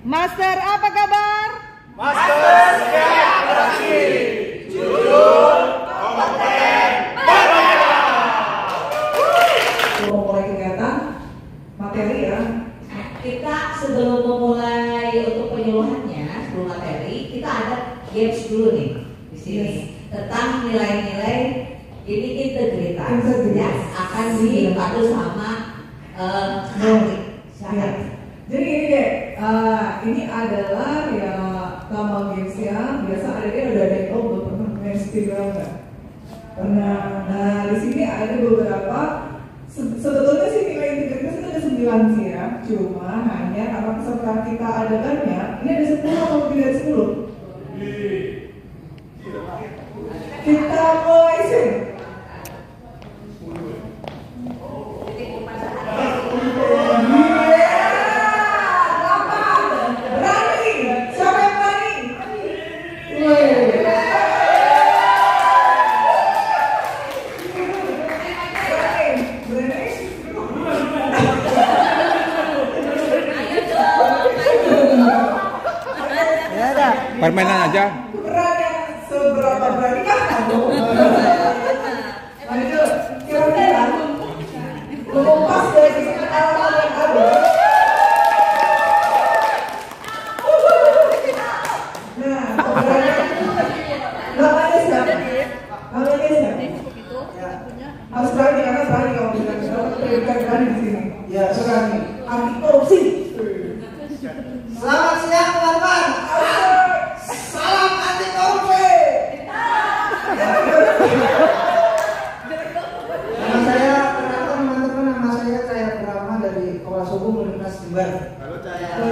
Master apa kabar? Master Siap Beraksi, jujur, kompeten, berbeda. Memulai kegiatan materi ya. Kita sebelum memulai untuk penyuluhannya, sebelum materi, kita ada games dulu nih di sini tentang nilai-nilai ini integritas. Ya, akan dipadu sama syarat. Jadi ini deh, ini adalah ya nama gamesnya. Biasa ada belum pernah main Instagram nggak? Pernah. Nah di sini ada beberapa. Sebetulnya sih nilai integritas itu ada 9 sih ya. Cuma hanya karena peserta kita ada banyak. Ini ada 10 atau tidak 10? Kita mulai sih. Permainan aja. Seberapa berani kan kamu? Maju, kira-kira lepas dari pengalaman yang ada. Nah, namanya siapa? Harus berani karena berani kalau bilang berani di sini. Ya, berani. Anti korupsi. Selamat siang teman-teman. Salam anti korupsi. Nama saya, perkenalkan teman-teman, nama saya Cahaya Purnama dari Kelas Hukum Universitas Jember. Halo Cahaya.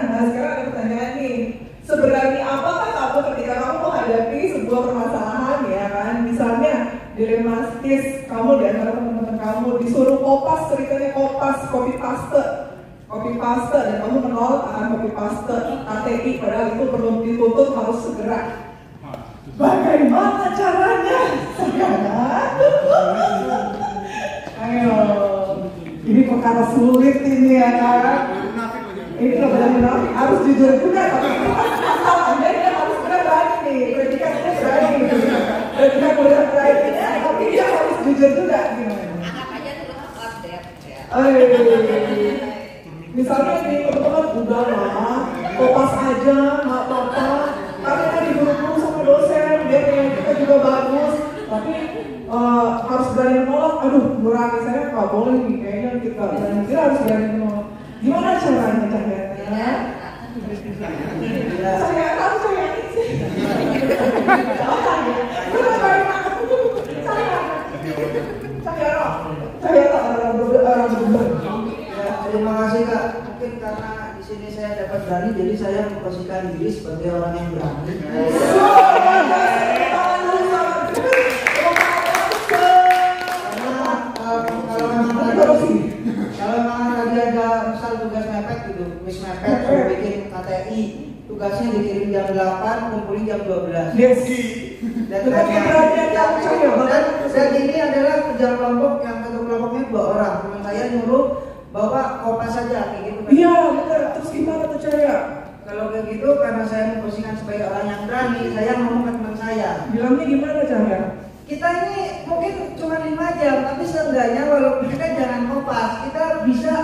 Nah sekarang ada pertanyaan nih. Seberani apakah kamu ketika kamu menghadapi sebuah permasalahan ya kan? Misalnya dilematis kamu di antara teman-teman kamu disuruh kopas ceritanya copy paste dan kamu menolak akan copy paste KTI padahal itu perlu dituntut harus segera. Bagaimana caranya? Ayo, ini perkara sulit ini ya kan? Ini kalau benar-benar harus jujur juga, tapi Anda ini harus berani nih, predikatnya berani, predikat udah berani, tapi dia harus jujur juga gimana? Anggap aja itu update ya. Misalnya nih teman-teman udah lah, kopas aja, nggak apa-apa. Kami kan diburu-buru sama dosen, dia pengen kita juga bagus, tapi harus berani menolak. Aduh, berani saya nggak boleh nih, kayaknya kita berani, kita harus berani menolak. Gimana caranya Cahaya? Saya tahu saya ini. Terima kasih Kak. Mungkin karena di sini saya dapat berani, jadi saya memposisikan diri sebagai orang yang berani. Kalau memang lagi ada misal tugas mepet gitu, mepet mau bikin KTI, tugasnya dikirim jam 8, kumpulin jam 12. Yes. Dan ini adalah kerja kelompok yang satu kelompoknya 2 orang. Teman saya nyuruh bawa kopas saja kayak gitu. Iya benar. Terus gimana tuh Cahaya? Kalau kayak gitu karena saya memposisikan sebagai orang yang berani, saya ngomong ke teman saya. Bilangnya gimana Cahaya? Kita ini mungkin cuma 5 jam, tapi seenggaknya walaupun kita jangan kopas, kita bisa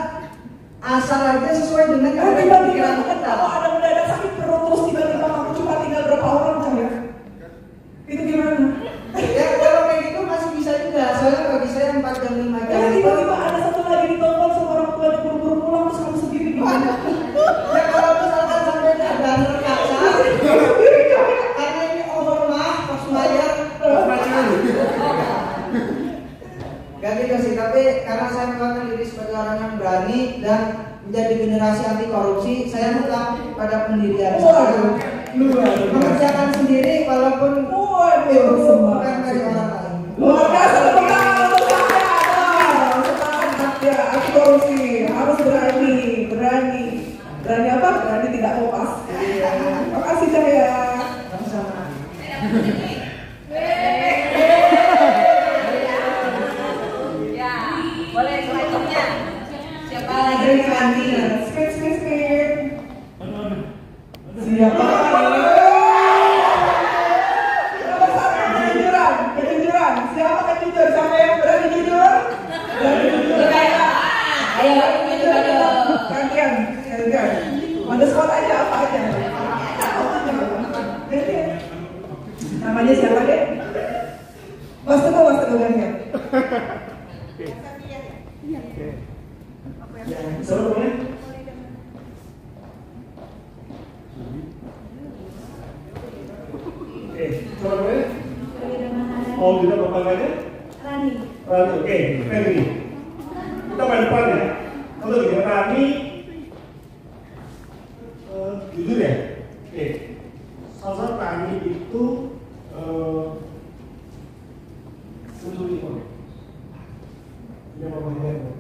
asal aja sesuai dengan Kalau tiba-tiba pikiran kita. kalau ada mendadak sakit perut terus tiba-tiba kamu cuma tinggal berapa orang Cahaya? Itu gimana? Ya kalau kayak gitu masih bisa juga, soalnya bagi saya 4 jam 5 jam. Ya tiba-tiba ada satu lagi ditelepon sama orang tua yang buru-buru pulang terus kamu sendiri gimana? Ya kalau misalkan sampai ada terpaksa, karena ini overmah, pas bayar. Gak gitu sih, tapi karena saya mengatakan diri sebagai orang yang berani dan menjadi generasi anti korupsi, saya tetap pada pendirian saya. Mengerjakan sendiri walaupun itu bukan dari orang lain. Luar biasa tepuk tangan untuk saya. Semangat ya, anti korupsi harus berani apa? Berani tidak kopas. Terima kasih Cahaya. Sama-sama. Ya, boleh selanjutnya. Siapa lagi diganti. Skip. Siapa? Kejujuran. Siapa kejujur? Siapa yang berani jujur? Ayo, jujur aja. Gantian. On the spot aja apa aja. Namanya siapa deh? Mas Teguh gantian. Siapa namanya? Oke, siapa namanya? Oh, juga bapaknya? Rani, oke. Kayak gini. Kita main depan ya. Kalau gini, Rani jujur ya? Oke. Salah Rani itu mencuri uang. Dia bapaknya.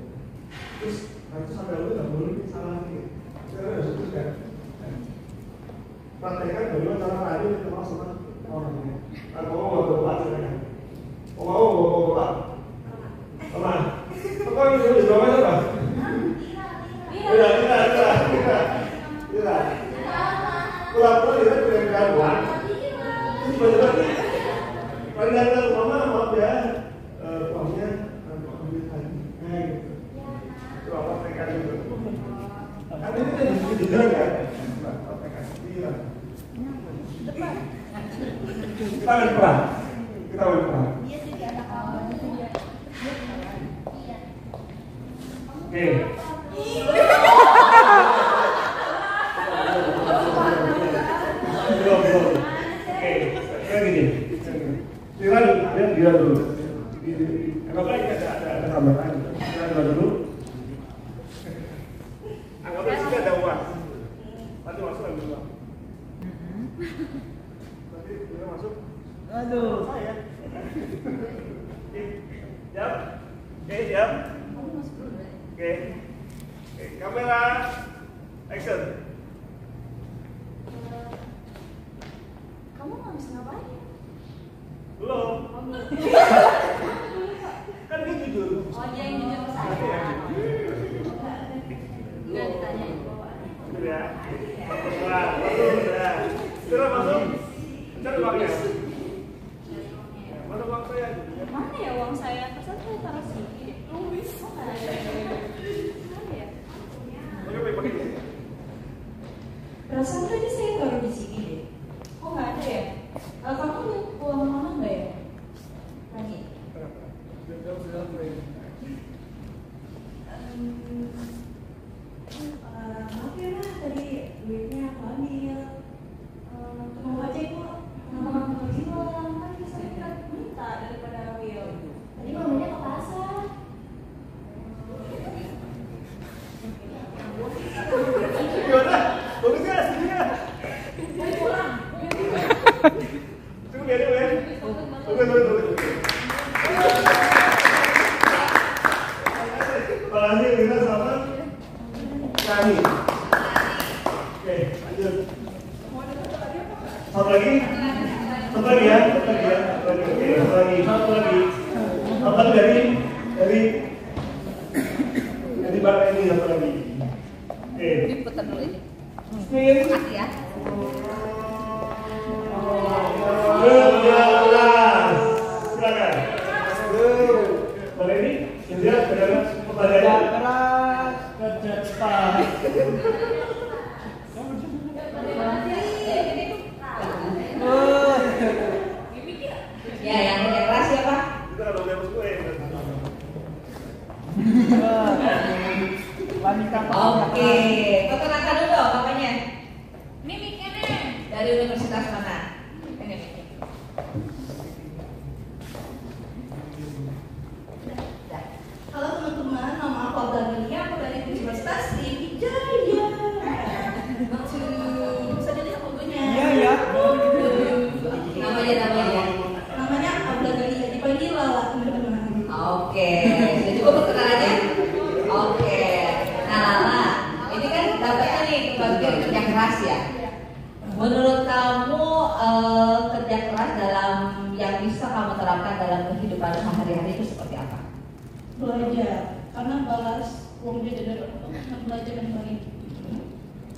Terus nanti sampai lalu nggak boleh salah lagi. Karena udah sebut kan. Praktekkan bagaimana cara Rani ketemu sama orang ini. Kalau mau bapak silakan. Mau bapak. Apa? Apa yang bisa dijawabnya apa? Tidak. Pura-pura kita punya gangguan. Tiba-tiba paling datang mama maaf ya, uangnya ambil tadi. Gitu. Itu apa mereka gitu? Kan ini kan jujur kan? Kita main perang. Oke. Belum. Oke. Kayak gini. Dia dulu. Anggap aja ada tambahan. Kita dulu. Anggap aja sih ada uang. Nanti masuk ambil uang. Nanti dia masuk. Aduh. Saya. Siap. Oke, siap. Oke, kamera, action. Kamu habis ngapain? Belum. Kan dia jujur. Oh, dia yang jujur ke saya. Enggak ditanyain. Ya. Sudah masuk. Cari uangnya. Mana uang saya? Mana ya uang saya? Perasaan saya taruh sini. Luis. Oh, nggak ada. Mana ya? Pakai ini. Perasaan tadi saya taruh di sini deh. Oh, nggak ada ya? Kamu lihat uang mama nggak ya? Tadi. Maaf ya Ma, tadi duitnya aku ambil. Mau aja kok, kenapa kamu pergi doang? Kan bisa kita minta daripada ambil. Tadi mamanya ke pasar. Gimana? Bagus ya aslinya. Mau pulang. Tunggu ya. Bagus. Makasih kita sama kami. Oke, lanjut. Satu lagi ya. Oke, satu lagi. Dari bang ini satu lagi. Oke. Putar dulu ini. Spin. Mati ya. 12. Silakan. Boleh ini? Kerja pertanyaannya. Keras. Kerja cepat. Ya, yang kerja keras siapa? Kita kalau udah masuk Wanita. Oke, perkenalkan dulu dong bapaknya. Ini mic-nya nih. Dari universitas mana? Ini. Halo teman-teman, nama aku Amelia, aku dari Universitas Sriwijaya. Bisa dilihat fotonya. Iya ya. Namanya. Namanya Amelia, dipanggil Lala teman-teman. Oke, sudah cukup perkenalannya? Oke. Nah Lala, ini kan dapatnya nih bagian kerja keras ya. Menurut kamu kerja keras dalam yang bisa kamu terapkan dalam kehidupan sehari-hari itu seperti apa? Belajar, karena balas uang jajan dan belajar dan lain.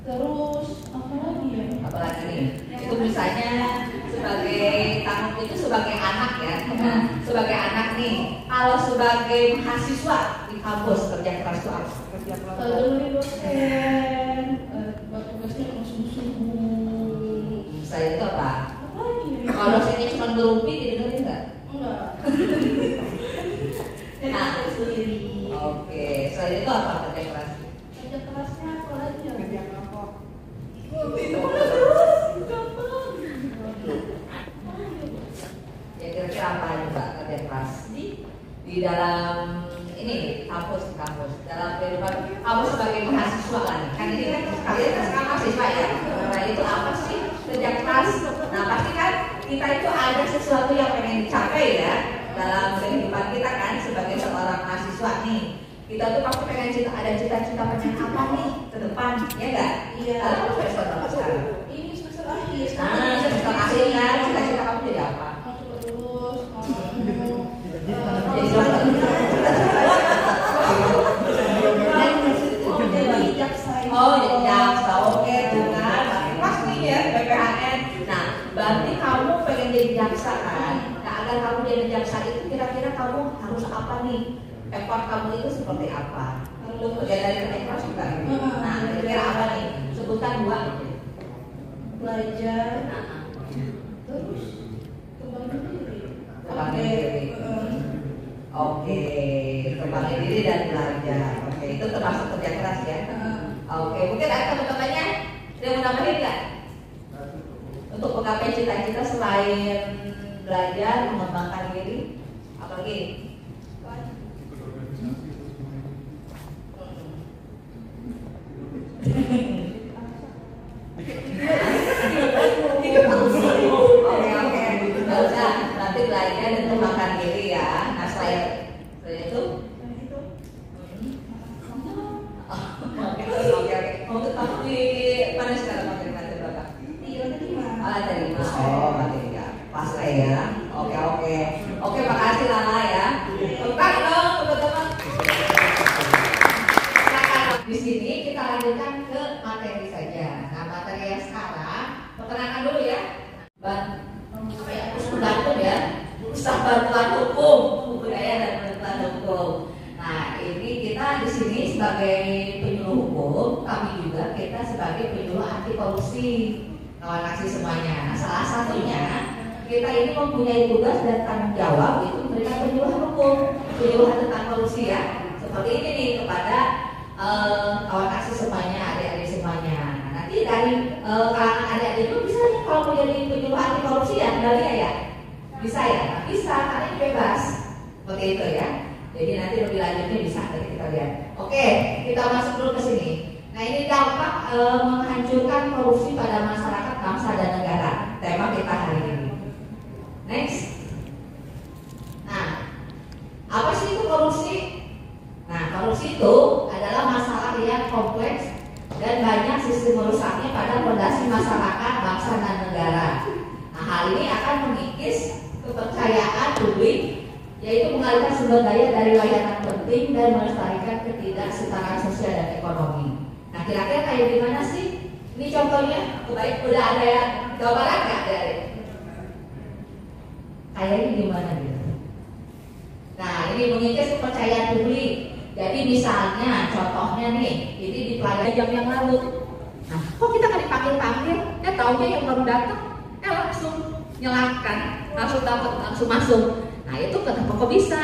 Terus apa lagi ya? Apalagi nih, itu misalnya sebagai tamu itu sebagai anak ya, nah, sebagai anak nih, kalau sebagai mahasiswa di kampus kerja keras itu apa? Kerja keras. Kalau di dosen, tugasnya langsung subuh. Saya itu apa? Apa lagi ya? Kalau dosennya cuma berumpi, didengerin nggak? Enggak. Nah, Sendiri. oke, selain itu apa kerja keras? Kerja kerasnya apa lagi ya? Kerja kelompok. Ya kira-kira apa juga kerja keras di dalam ini kampus dalam kehidupan kamu sebagai mahasiswa kan ini kan kalian kan sekarang mahasiswa ya. Nah itu apa sih kerja keras? Nah pasti kan kita itu ada sesuatu yang pengen dicapai ya dalam kehidupan kita kan sebagai seorang mahasiswa nih. Kita tuh pasti pengen ada cita-cita pengen apa nih ke depan, ya enggak? Iya. Lalu semester berapa sekarang? Ini semester akhir. Nah, semester akhir kan, cita-cita kamu jadi apa? Mau cepat lulus, mau Jadi dokter. mau jadi jaksa. Oh, jadi jaksa, oke, dengan pasti ya BPHN. Nah, berarti kamu pengen jadi jaksa kan? Nah, agar kamu jadi jaksa itu kira-kira kamu harus apa nih? Effort kamu itu seperti apa? Harus kerja dari kerja keras juga. Nah, kira-kira apa nih? Sebutan dua. Belajar, Nah, terus kembangin diri. kembangin diri. Oke, kembangin diri dan belajar. Oke, itu termasuk kerja keras ya. Oke, mungkin ada teman-temannya yang mau nambahin nggak? Untuk menggapai cita-cita selain belajar, mengembangkan diri, apalagi? Oke, nggak usah. Nanti belajar dan mengembangkan diri ya. Nah, selain itu. Oke. Mau tetap di mana sekarang materi berapa? 3 Ada 5. Oh, materi ya. Pas lah ya. Oke, makasih Lala ya. Tepuk dong, teman-teman. Di sini kita lanjutkan ke materi saja. Nah, materi yang sekarang perkenalkan dulu ya. Bantuan ya. Ustaz bantuan hukum, budaya dan bantuan hukum. Nah, ini kita di sini sebagai penyuluh hukum, kami juga kita sebagai penyuluh anti korupsi. Kawan aksi semuanya. Nah, salah satunya kita ini mempunyai tugas dan tanggung jawab itu memberikan penyuluhan hukum, penyuluhan tentang korupsi ya. Seperti ini nih kepada kawan aksi semuanya, adik-adik semuanya. Nah, nanti dari kalangan adik-adik itu bisa nih kalau mau jadi penyuluh anti korupsi ya, Dalia ya. Bisa ya? Nah, bisa, karena ini bebas. Seperti itu ya. Jadi nanti lebih lanjutnya bisa nanti kita lihat. Oke, kita masuk dulu ke sini. Nah, ini dampak menghancurkan korupsi pada masyarakat, bangsa dan negara. Tema kita hari ini. Next. Nah, apa sih itu korupsi? Nah, korupsi itu adalah masalah yang kompleks dan banyak sisi merusaknya pada fondasi masyarakat, bangsa dan negara. Nah, hal ini akan mengikis kepercayaan publik, yaitu mengalihkan sumber daya dari layanan penting dan melestarikan ketidaksetaraan sosial dan ekonomi. Nah, kira-kira kayak gimana sih? Ini contohnya, baik udah ada ya gambaran nggak dari? Kayaknya gimana gitu? Nah, ini mengikis kepercayaan publik. Jadi misalnya, contohnya nih, ini dipelajari jam yang lalu. Nah, kok kita nggak dipanggil-panggil? Taunya yang baru datang, langsung nyalakan, langsung dapat, langsung masuk. Nah, itu kenapa kok bisa?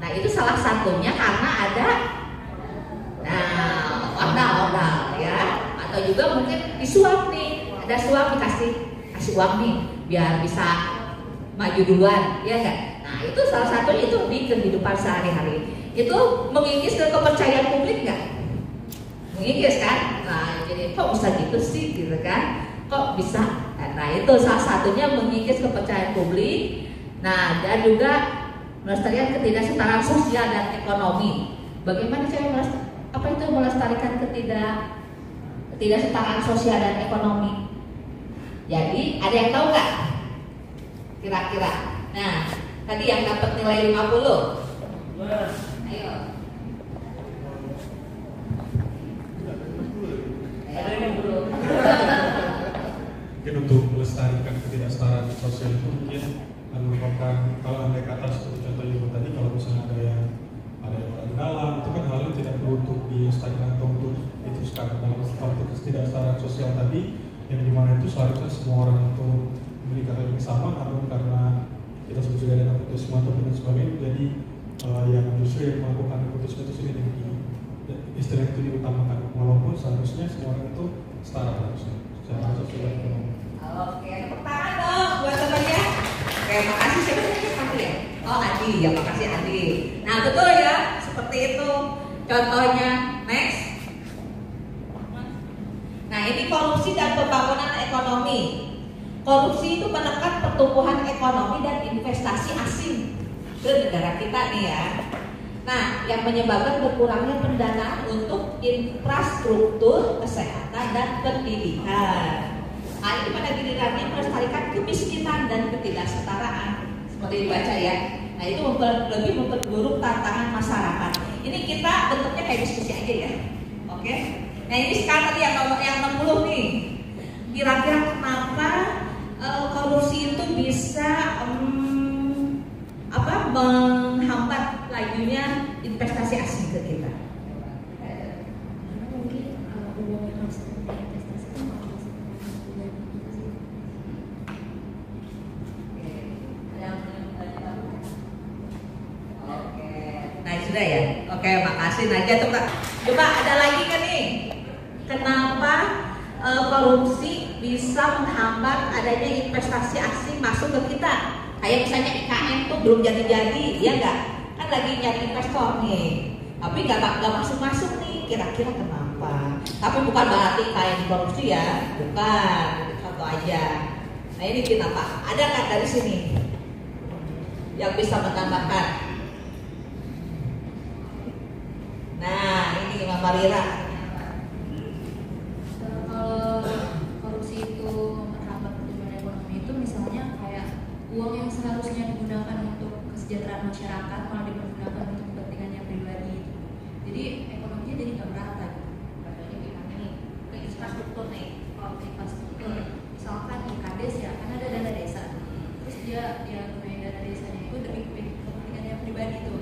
Nah, itu salah satunya karena ada modal ya, atau juga mungkin disuap nih, ada suap kasih uang nih biar bisa maju duluan, ya enggak? Nah, itu salah satu itu di kehidupan sehari-hari. Itu mengikis ke kepercayaan publik enggak? Mengikis kan? Nah, jadi kok bisa gitu sih gitu kan? Kok bisa? Nah, itu salah satunya mengikis kepercayaan publik. Nah, dan juga melestarikan ketidaksetaraan sosial dan ekonomi. Bagaimana cara melestarikan ketidaksetaraan sosial dan ekonomi? Jadi, ada yang tahu nggak? Kira-kira. Nah, tadi yang dapat nilai 50. Ayo. sosial itu mungkin merupakan kalau andai kata seperti contoh ibu tadi, kalau misalnya ada yang orang dalam, itu kan hal yang tidak perlu untuk di stagnan atau untuk diteruskan dalam untuk ketidaksetaraan sosial tadi, yang dimana itu seharusnya semua orang itu memiliki hal yang sama, namun karena kita sebut juga ada nepotisme atau dan sebagainya, jadi yang justru yang melakukan nepotisme itu sendiri istilah itu diutamakan, walaupun seharusnya semua orang itu setara harusnya secara sosial dan ekonomi. Oke, tepuk tangan dong buat temannya. Oke, makasih. Siapa tadi kamu ya? Oh, Adi, ya makasih Adi. Nah, betul ya, seperti itu. Contohnya, next. Nah, ini korupsi dan pembangunan ekonomi. Korupsi itu menekan pertumbuhan ekonomi dan investasi asing ke negara kita nih ya. Nah, yang menyebabkan berkurangnya pendanaan untuk infrastruktur, kesehatan, dan pendidikan. Nah, ini pada gilirannya melestarikan kemiskinan dan ketidaksetaraan. Seperti dibaca ya. Nah, itu lebih memperburuk tantangan masyarakat. Ini kita bentuknya kayak diskusi aja ya. Oke. Nah, ini sekarang tadi yang 60 nih. Kira-kira kenapa korupsi itu bisa menghambat lajunya investasi asing ke kita? Mungkin uang yang harus investasi itu malah masuk ke Oke, nah sudah ya. Oke, makasih Naja tuh Kak. Coba ada lagi kan nih? Kenapa korupsi bisa menghambat adanya investasi asing masuk ke kita? Kayak misalnya IKN tuh belum jadi-jadi, ya nggak? Kan lagi nyari investor nih, tapi nggak masuk-masuk nih. Kira-kira kenapa? Tapi bukan berarti IKN korupsi ya, bukan. Satu aja. Nah ini kenapa? Ada kan dari sini yang bisa menambahkan? Nah ini Mama Rira. Kalau korupsi itu menghambat pertumbuhan ekonomi itu misalnya kayak uang yang seharusnya digunakan untuk kesejahteraan masyarakat malah dipergunakan untuk kepentingannya pribadi. Jadi ekonominya jadi nggak merata gitu. Contohnya gimana nih? Ke infrastruktur nih. Kalau ke infrastruktur, misalkan di Kades ya kan ada dana desa. Terus dia yang gunain dana desanya itu demi kepentingannya pribadi tuh.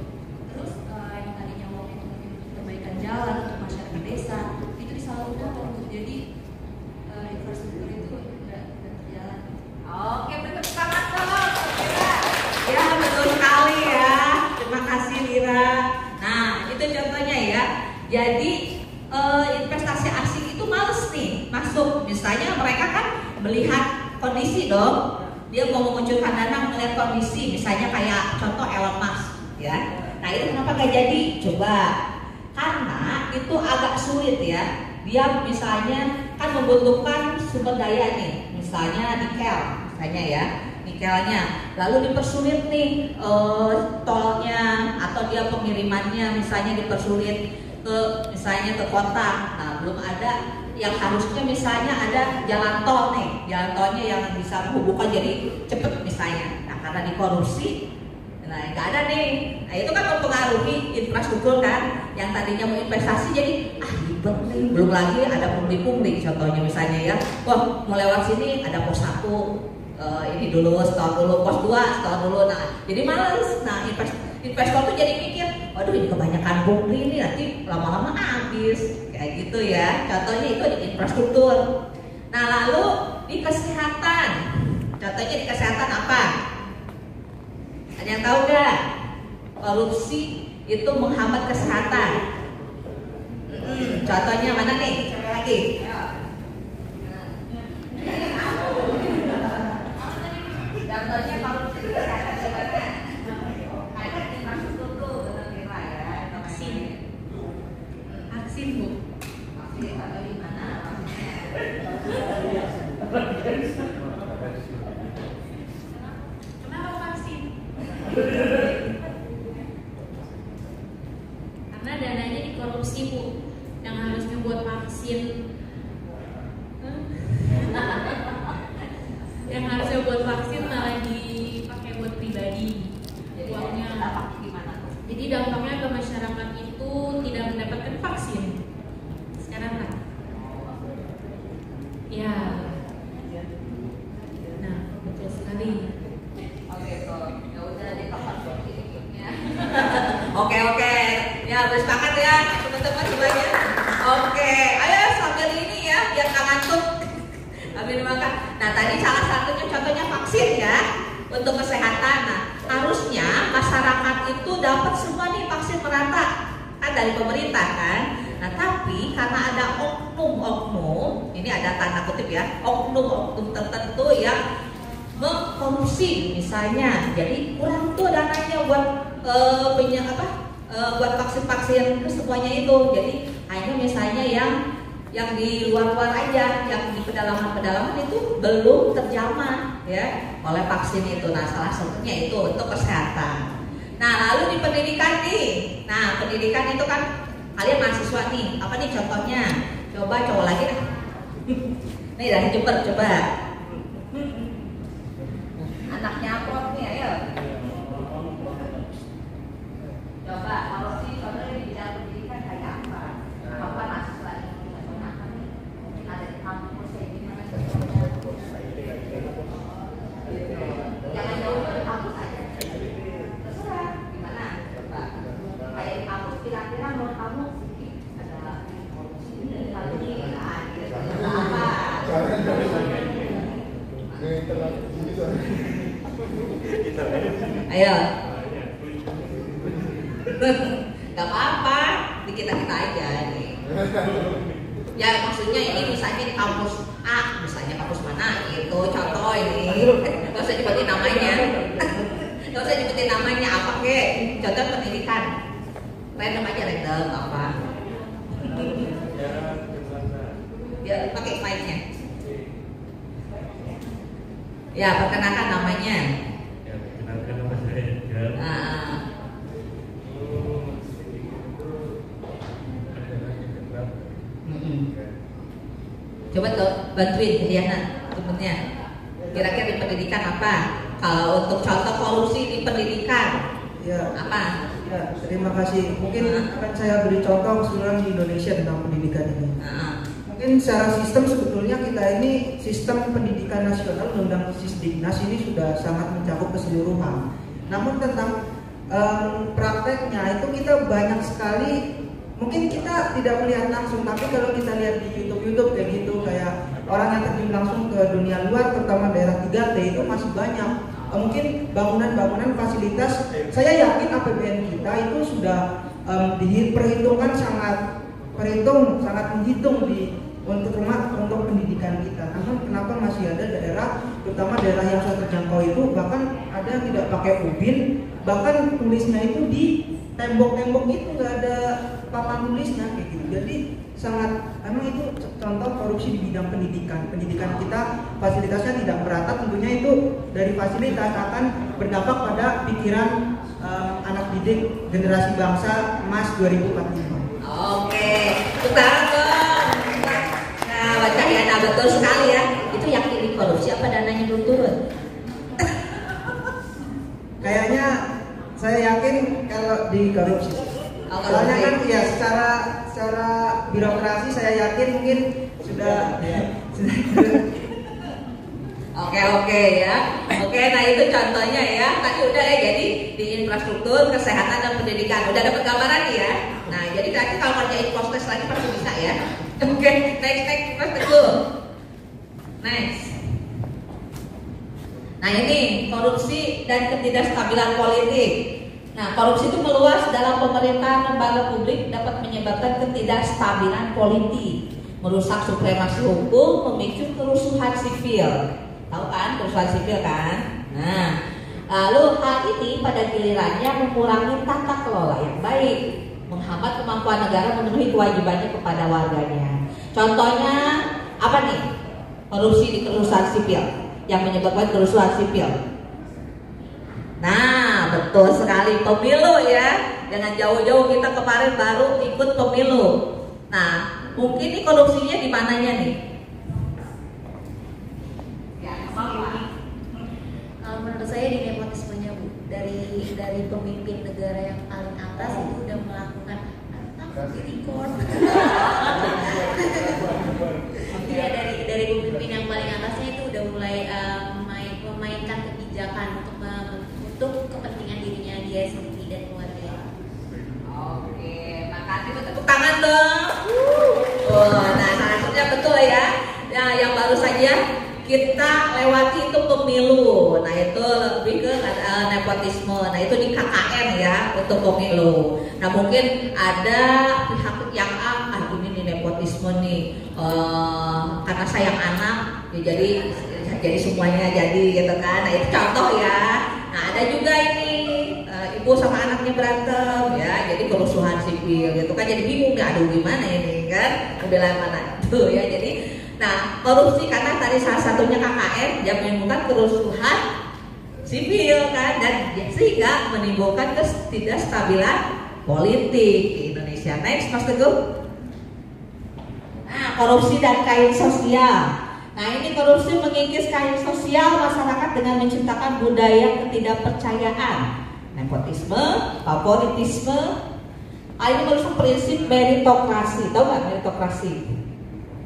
Terus yang tadinya uang itu mungkin untuk perbaikan jalan untuk masyarakat desa itu disalurkan untuk jadi infrastruktur itu nggak berjalan. Oke, betul banget dong, Lira. Ya betul sekali ya. Terima kasih Lira. Nah itu contohnya ya. Jadi investasi asing itu males nih masuk. Misalnya mereka kan melihat kondisi dong. Dia mau memunculkan dana melihat kondisi. Misalnya kayak contoh Elon Musk ya. Nah itu kenapa gak jadi? Coba. Karena itu agak sulit ya. Dia misalnya kan membutuhkan sumber daya nih. Misalnya nikel, misalnya ya, nikelnya, lalu dipersulit nih tolnya atau dia pengirimannya misalnya dipersulit ke misalnya ke kota. Nah belum ada yang harusnya misalnya ada jalan tol nih, jalan tolnya yang bisa menghubungkan jadi cepet misalnya. Nah karena dikorupsi, nah nggak ada nih. Nah itu kan mempengaruhi infrastruktur kan, yang tadinya mau investasi jadi ribet nih. Belum lagi ada pungli-pungli contohnya misalnya ya, wah mau lewat sini ada pos 1 ini dulu, setor dulu, pos 2 setor dulu. Nah jadi males. Nah investor tuh jadi mikir, waduh ini kebanyakan pungli ini nanti lama-lama habis kayak gitu ya. Contohnya itu di infrastruktur. Nah lalu di kesehatan, contohnya di kesehatan apa? Ada yang tahu nggak? Korupsi itu menghambat kesehatan. Contohnya mana nih? Coba lagi. Contohnya korupsi di kesehatan gimana? Ada infrastruktur benar kira ya. Vaksin, vaksin bu. Vaksin atau di mana? Kenapa vaksin? Karena dananya dikorupsi bu, yang harusnya buat vaksin, yang harusnya buat vaksin malah dipakai buat pribadi uangnya. Gimana? Jadi dampaknya ke masyarakat itu tidak mendapatkan vaksin. Sekarang kan? Ya. Nah betul sekali. udah sepakat ya teman-teman semuanya. Oke, ayo sambil ini ya biar nggak ngantuk. Ambil makan. Nah tadi salah satunya contohnya vaksin ya untuk kesehatan. Nah harusnya masyarakat itu dapat semua nih vaksin merata kan dari pemerintah kan. Nah tapi karena ada oknum-oknum, ini ada tanda kutip ya, oknum-oknum tertentu yang mengkorupsi misalnya, jadi kurang tuh dananya buat buat vaksin-vaksin ke semuanya itu. Jadi hanya misalnya yang di luar-luar aja, yang di pedalaman-pedalaman itu belum terjamah ya oleh vaksin itu. Nah salah satunya itu untuk kesehatan. Nah lalu di pendidikan nih, nah pendidikan itu kan kalian mahasiswa nih, apa nih contohnya? Coba lagi dah. Nih dari Jember coba. Anaknya Prof nih, ayo. Coba kalau sih contohnya di bidang pendidikan kayak apa? Kamu kan mahasiswa ini, contohnya apa nih? Ada di kampus kayak gimana? Jangan jauh dari kampus aja. Terserah, gimana? Coba. Kayak di kampus kira-kira menurut kamu ada ini kali ini, nah, kira-kira apa? Ayo. Gak apa-apa, di kita aja nih. Ya maksudnya ini misalnya di kampus A, misalnya kampus mana itu contoh ini. Gak usah nyebutin namanya. Gak usah nyebutin namanya apa kek. Contoh pendidikan. Random aja random apa. Ya pakai mic-nya. Ya perkenalkan namanya. Ya, perkenalkan nama saya Edgar. Coba tuh bantuin Diana temennya. Kira-kira di pendidikan apa? Kalau untuk contoh korupsi di pendidikan Ya, apa? ya, terima kasih. Mungkin akan saya beri contoh keseluruhan di Indonesia tentang pendidikan ini. Mungkin secara sistem sebetulnya kita ini sistem pendidikan nasional Undang-Undang Sisdiknas ini sudah sangat mencakup keseluruhan. Namun tentang prakteknya itu kita banyak sekali. Mungkin kita tidak melihat langsung, tapi kalau kita lihat di YouTube kayak gitu, kayak orang yang terjun langsung ke dunia luar, terutama daerah 3T itu masih banyak. Mungkin bangunan-bangunan fasilitas, saya yakin APBN kita itu sudah diperhitungkan sangat menghitung untuk pendidikan kita. Namun kenapa masih ada daerah, terutama daerah yang sudah terjangkau itu, bahkan ada yang tidak pakai ubin, bahkan tulisnya itu di tembok-tembok itu nggak ada papan tulisnya kayak gitu. Jadi emang itu contoh korupsi di bidang pendidikan. Pendidikan kita fasilitasnya tidak merata, tentunya itu dari fasilitas akan berdampak pada pikiran anak didik generasi bangsa emas 2045. Oke, sekarang dong. Nah, baca Diana betul sekali ya. Itu yakin di korupsi apa dananya belum turun? Kayaknya saya yakin kalau di korupsi. Soalnya kan ya secara birokrasi saya yakin mungkin sudah Oke ya. Oke, nah itu contohnya ya. Tadi udah ya, jadi di infrastruktur, kesehatan dan pendidikan. Udah dapat gambaran nih ya. Nah, jadi nanti kalau kerjain post lagi pasti bisa ya. Oke, next dulu. Next. Nah ini korupsi dan ketidakstabilan politik. Nah, korupsi itu meluas dalam pemerintahan lembaga publik, dapat menyebabkan ketidakstabilan politik, merusak supremasi hukum, memicu kerusuhan sipil. Tahu kan kerusuhan sipil kan? Nah, lalu hal ini pada gilirannya mengurangi tata kelola yang baik, menghambat kemampuan negara memenuhi kewajibannya kepada warganya. Contohnya apa nih? Korupsi di kerusuhan sipil yang menyebabkan kerusuhan sipil. Nah, betul sekali, pemilu ya. Jangan jauh-jauh, kita kemarin baru ikut pemilu. Nah, mungkin nih korupsinya di mananya nih? Ya, apa? Kalau menurut saya di nepotismenya Bu, dari pemimpin negara yang paling atas itu udah melakukan record. Iya, dari pemimpin yang paling atasnya itu udah mulai memainkan kebijakan untuk kepentingan dirinya dia sendiri dan keluarga. Oke, Oh, nah salah satunya betul ya. Nah, yang baru saja kita lewati itu pemilu. Nah, itu lebih ke nepotisme. Nah, itu di KKN ya untuk pemilu. Nah, mungkin ada pihak yang ini nih nepotisme nih. Karena sayang anak, ya jadi semuanya jadi gitu kan. Nah, itu contoh ya. Nah, ada juga ini ibu sama anaknya berantem ya, jadi kerusuhan sipil gitu kan, jadi bingung nggak, aduh gimana ini kan, bela mana tuh ya. Jadi nah, korupsi karena tadi salah satunya KKN yang menimbulkan kerusuhan sipil kan, dan sehingga menimbulkan ketidakstabilan politik di Indonesia. Next, Mas Teguh. Nah, korupsi dan kain sosial. Nah, ini korupsi mengikis kain sosial masyarakat dengan menciptakan budaya ketidakpercayaan, nepotisme, favoritisme. Ini merusak prinsip meritokrasi. Tahu nggak meritokrasi?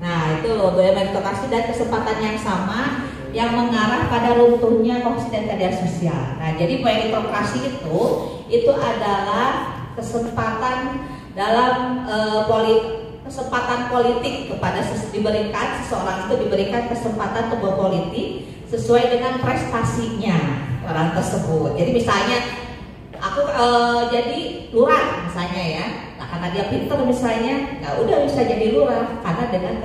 Nah, itu budaya meritokrasi dan kesempatan yang sama yang mengarah pada runtuhnya korupsi dan keadilan sosial. Nah, jadi meritokrasi itu adalah kesempatan dalam kesempatan politik kepada seseorang itu diberikan kesempatan untuk berpolitik sesuai dengan prestasinya orang tersebut. Jadi misalnya aku jadi lurah misalnya ya, nah karena dia pintar misalnya, nggak udah bisa jadi lurah karena dengan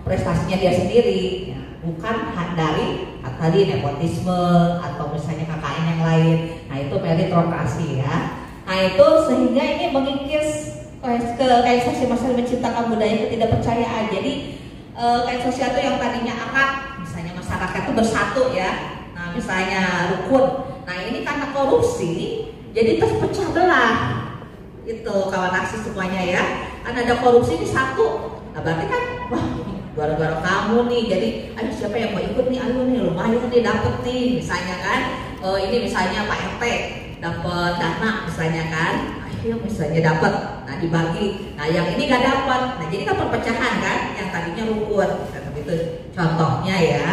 prestasinya dia sendiri, ya, bukan dari tadi nepotisme atau misalnya KKN yang lain. Nah, itu meritokrasi ya. Nah, itu sehingga ini mengikis kain sosial masyarakat, menciptakan budaya ketidakpercayaan. Jadi kain sosial itu yang tadinya akad, misalnya masyarakat itu bersatu ya, nah misalnya rukun. Nah, ini karena korupsi jadi terpecah belah itu kawan aksi semuanya ya, karena ada korupsi ini satu. Nah, berarti kan wah gara-gara kamu nih, jadi ayo siapa yang mau ikut nih, ayo nih lumayan nih dapet nih misalnya kan, ini misalnya Pak RT dapat dana misalnya kan, ayo misalnya dapat, nah dibagi, nah yang ini gak dapat, nah jadi kan perpecahan kan, yang tadinya rukun, nah, itu contohnya ya.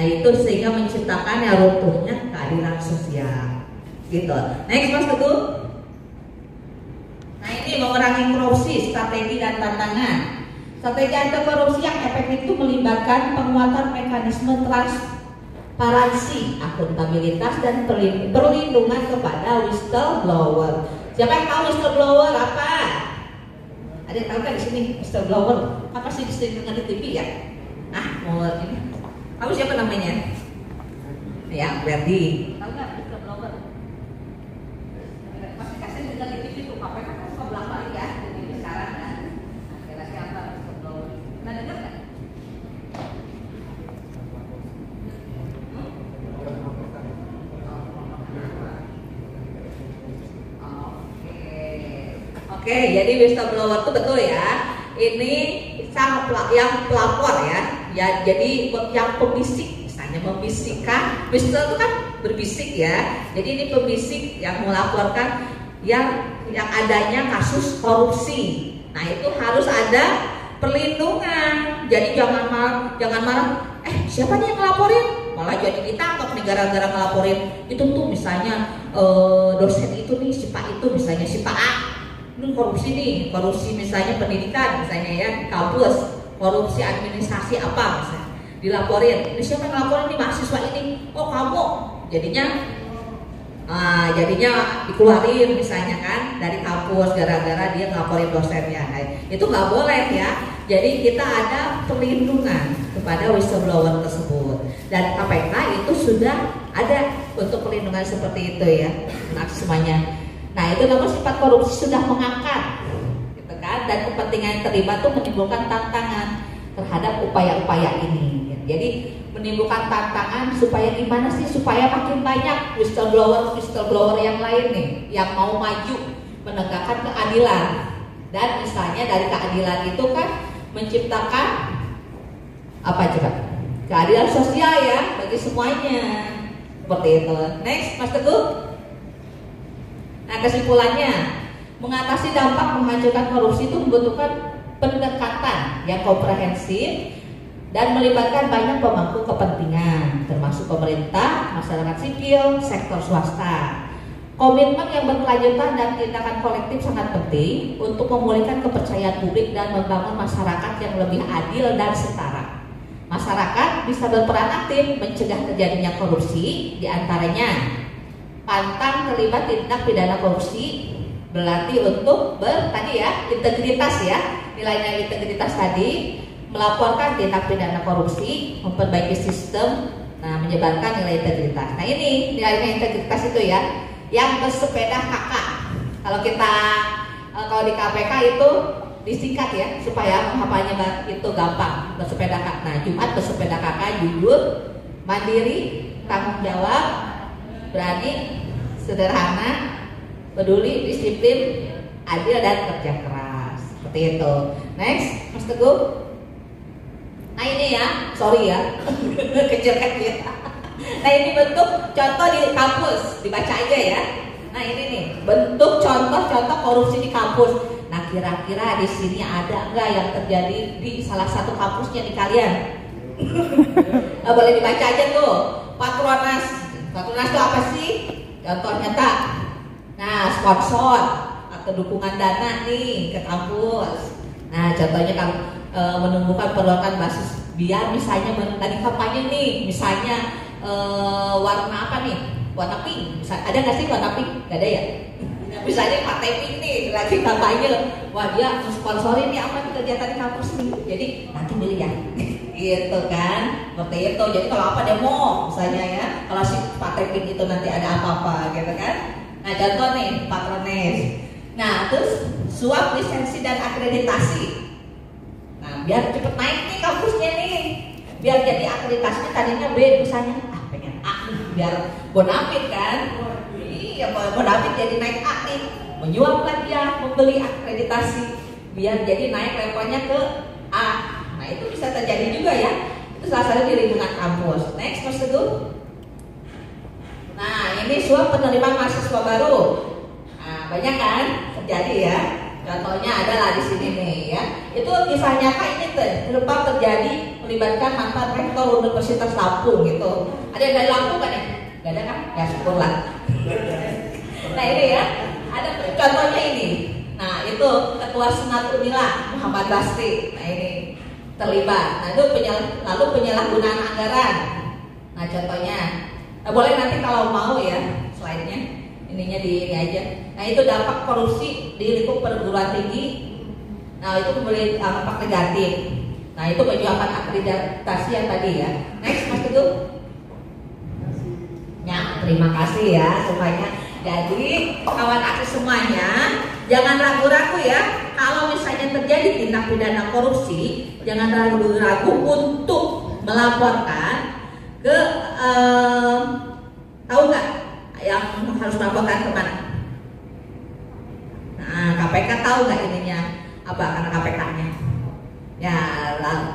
Nah, itu sehingga menciptakan ya runtuhnya keadilan sosial gitu. Next, Mas Teguh. Nah, ini memerangi korupsi, strategi dan tantangan. Strategi anti korupsi yang efektif itu melibatkan penguatan mekanisme transparansi, akuntabilitas dan perlindungan kepada whistleblower. Siapa yang tahu whistleblower apa? Ada yang tahu kan di sini whistleblower? Apa sih disebut dengan di TV ya? Nah, mau ini. Kamu siapa namanya? Ya, Berdi. Tahu nggak whistleblower? Pasti kasih dengan di TV tuh. KPK kan suka bolak-balik ya di TV sekarang kan. Nah, kira siapa whistleblower? Pernah dengar nggak? Oke, jadi whistleblower itu betul ya. Ini yang pelapor ya, jadi yang pembisik, misalnya membisikkan. Whistle itu kan berbisik ya. Jadi ini pembisik yang melaporkan yang adanya kasus korupsi. Nah, itu harus ada perlindungan. Jadi jangan marah. Siapa nih yang ngelaporin? Malah jadi ditangkap nih gara-gara ngelaporin itu tuh misalnya dosen itu nih, si Pak itu misalnya si Pak A. Ini korupsi misalnya pendidikan misalnya ya, kampus, korupsi administrasi apa misalnya, dilaporin. Ini siapa yang ngelaporin nih, mahasiswa ini? Oh, kamu. Jadinya dikeluarin misalnya kan dari kampus gara-gara dia ngelaporin dosennya. Nah, itu nggak boleh ya. Jadi kita ada perlindungan kepada whistleblower tersebut, dan KPK itu sudah ada untuk perlindungan seperti itu ya, nah semuanya. Nah, itu namun sifat korupsi sudah mengangkat, gitu kan, dan kepentingan yang terlibat itu menimbulkan tantangan terhadap upaya-upaya ini. Jadi menimbulkan tantangan supaya gimana sih supaya makin banyak whistleblower yang lain nih yang mau maju menegakkan keadilan. Dan misalnya dari keadilan itu kan menciptakan apa coba? Keadilan sosial ya bagi semuanya. Seperti itu. Next, Mas Teguh. Nah, kesimpulannya, mengatasi dampak menghancurkan korupsi itu membutuhkan pendekatan yang komprehensif dan melibatkan banyak pemangku kepentingan, termasuk pemerintah, masyarakat sipil, sektor swasta. Komitmen yang berkelanjutan dan tindakan kolektif sangat penting untuk memulihkan kepercayaan publik dan membangun masyarakat yang lebih adil dan setara. Masyarakat bisa berperan aktif mencegah terjadinya korupsi, diantaranya pantang terlibat tindak pidana korupsi, berarti untuk integritas ya, nilainya integritas tadi, melaporkan tindak pidana korupsi, memperbaiki sistem, menyebarkan nilai integritas. Nah ini nilainya integritas itu ya, yang bersepeda kakak. Kalau di KPK itu disingkat ya, supaya menghafalnya itu gampang. Bersepeda kakak. Nah, Jumat bersepeda kakak, jujur, mandiri, tanggung jawab, berani, sederhana, peduli, disiplin, adil dan kerja keras. Seperti itu. Next, Mas Teguh. Nah ini ya, sorry ya, kecil ya. Nah ini bentuk contoh di kampus, dibaca aja ya. Nah ini nih, bentuk contoh-contoh korupsi di kampus. Nah kira-kira di sini ada nggak yang terjadi di salah satu kampusnya di kalian? Boleh dibaca aja tuh. Patronas itu apa sih? Contohnya tak. Nah sponsor atau dukungan dana nih ke kampus. Nah contohnya kan menumbuhkan perlukan basis biar misalnya lagi kampanye nih, misalnya warna apa nih? Warna pink. Ada nggak sih warna pink? Gak ada ya? Misalnya partai pink nih lagi kampanye, wah dia sponsorin nih apa nih kegiatan di kampus nih. Jadi nanti beli ya, gitu kan? Seperti itu. Jadi kalau apa demo, misalnya ya, kalau si partai pink itu nanti ada apa-apa, gitu kan? Nah contoh nih patrones. Nah terus suap lisensi dan akreditasi. Nah biar cepet naik nih kampusnya nih, biar jadi akreditasinya tadinya B misalnya, pengen A nih, biar bonafit kan, iya bonafit jadi naik A nih, menyuapkan dia membeli akreditasi, biar jadi naik levelnya ke A. Nah itu bisa terjadi juga ya, itu salah satu di lingkungan kampus. Next, Mas Teguh. Nah ini suap penerimaan mahasiswa baru. Nah banyak kan terjadi ya. Contohnya adalah di sini nih ya. Itu kisah nyata ini tempat terjadi melibatkan mantan rektor Universitas Lampung gitu. Ada yang dari Lampung kan ya? Gak ada kan? Ya syukurlah. Nah ini ya, ada contohnya ini. Nah itu Ketua Senat Unila Muhammad Basri. Nah ini terlibat. Nah itu lalu penyalahgunaan anggaran. Nah contohnya, boleh nanti kalau mau ya slide-nya. Ininya di ini aja. Nah itu dampak korupsi di lingkup perguruan tinggi. Nah itu kembali dampak negatif. Nah itu penyuapan akreditasi yang tadi ya. Next Mas Teguh. Ya terima kasih ya semuanya. Jadi kawan aksi semuanya, jangan ragu-ragu ya. Kalau misalnya terjadi tindak pidana korupsi, jangan ragu-ragu untuk melaporkan ke tahu nggak? Yang harus melaporkan kemana? Nah, KPK tahu nggak ininya apa karena KPK-nya? Ya,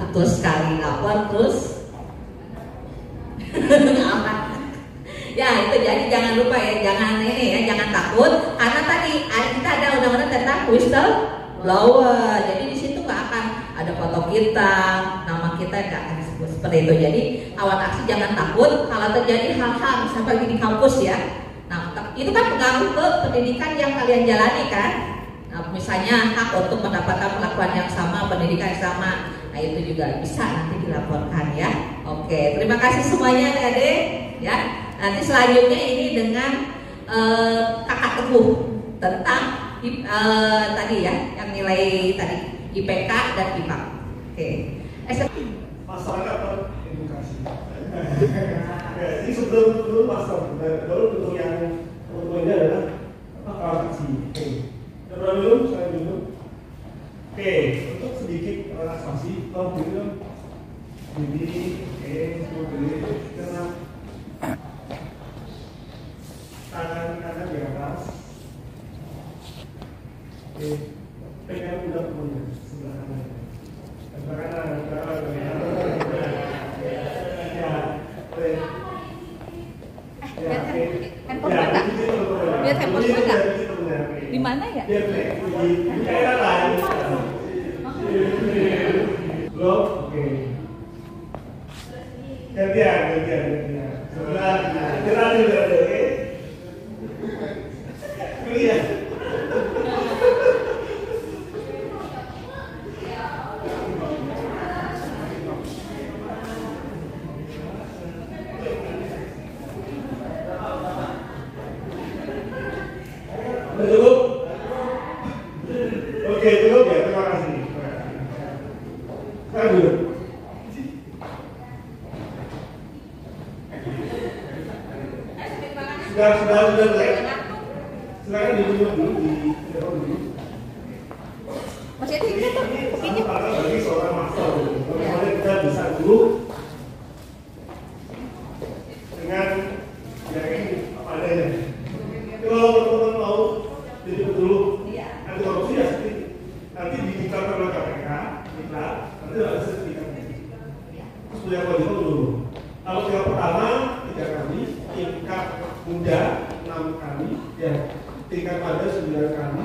betul sekali, lapor terus aman. Ya itu jadi jangan lupa ya, jangan jangan takut karena tadi kita ada undang-undang tentang whistleblower. Jadi di situ nggak akan ada foto kita, nama kita nggak akan disebut seperti itu. Jadi kawan aksi jangan takut kalau terjadi hal-hal misalnya di kampus ya. Nah itu kan mengganggu ke pendidikan yang kalian jalani kan. Nah misalnya hak untuk mendapatkan perlakuan yang sama, pendidikan yang sama. Nah itu juga bisa nanti dilaporkan ya. Oke, terima kasih semuanya adik-adik ya. Nanti selanjutnya ini dengan Kakak Teguh tentang tadi ya, yang nilai tadi IPK dan IPA. Oke. Masyarakat edukasi. Ini sebelum master, dulu yang ini adalah kalkulasi. Coba dulu, saya dulu. Oke, untuk sedikit relaksasi, tolong dulu. Jadi, karena tangan kanan di atas. Oke, pegang udah punya sebelah kanan. Sebelah kanan, Lihat handphone gue nggak? Di mana ya? Belum? Oke. Gantian. Sebelah, oke? ya. Cukup? Oke, cukup ya, terima kasih. Sekarang dulu. Sudah selesai. Silakan duduk dulu di dulu. Masih ada ini tuh, kopinya. Bagi seorang master, bagaimana kita bisa dulu dengan yang ini apa adanya. Kalau teman-teman mau jadi dulu, nanti korupsi ya seperti nanti didiktator oleh KPK, kita nanti ada sertifikat. Terus punya kewajiban dulu. Kalau yang pertama 3 kali, tingkat muda 6 kali, ya tingkat pada 9 kali.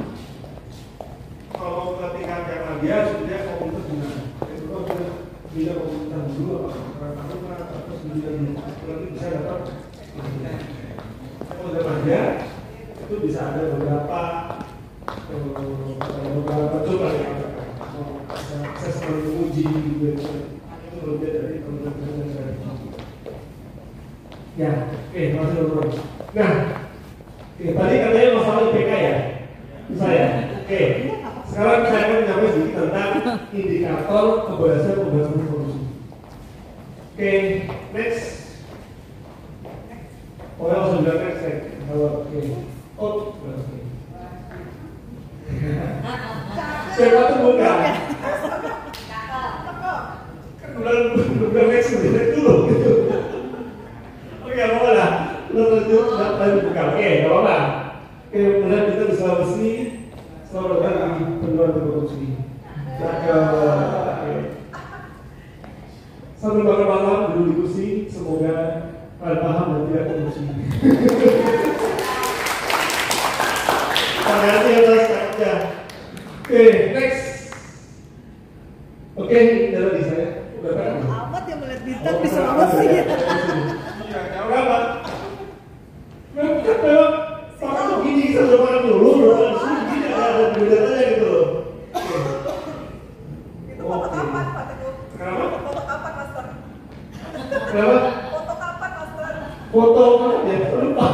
Kalau ke tingkat yang media sudah komunitas dengan itu kan bina komunitas dulu terus nanti bisa dapat. Kalau udah media itu bisa ada beberapa coba ya saya selalu menguji gitu itu berbeda dari komunitas. Ya, oke, masih dulu. Nah, tadi katanya masalah IPK ya, saya. Oke, sekarang saya akan menyampaikan sedikit tentang indikator keberhasilan pemberantasan korupsi. Oke, next. Oh, yang sudah next. Oke. Oh, oke. Siapa tuh bukan? Bukan next dulu. Oke, apa lah? Lanjut, buka. Oke, nggak apa-apa. Oke, kemudian kita di Sulawesi selalu datang di penularan korupsi. Sambil malam duduk di kursi, semoga kalian paham dan tidak korupsi. Terima kasih atas kerja. Oke, next. Oke, dari saya. Udah kan? Amat yang melihat bintang di Sulawesi. Berapa? Kalau begini kita udah makan dulu, begini ada bedaannya gitu. Itu foto kapan, Pak Teguh? Kenapa? Foto kapan, Master? Kenapa? Foto kapan, Master? Foto ya, lupa.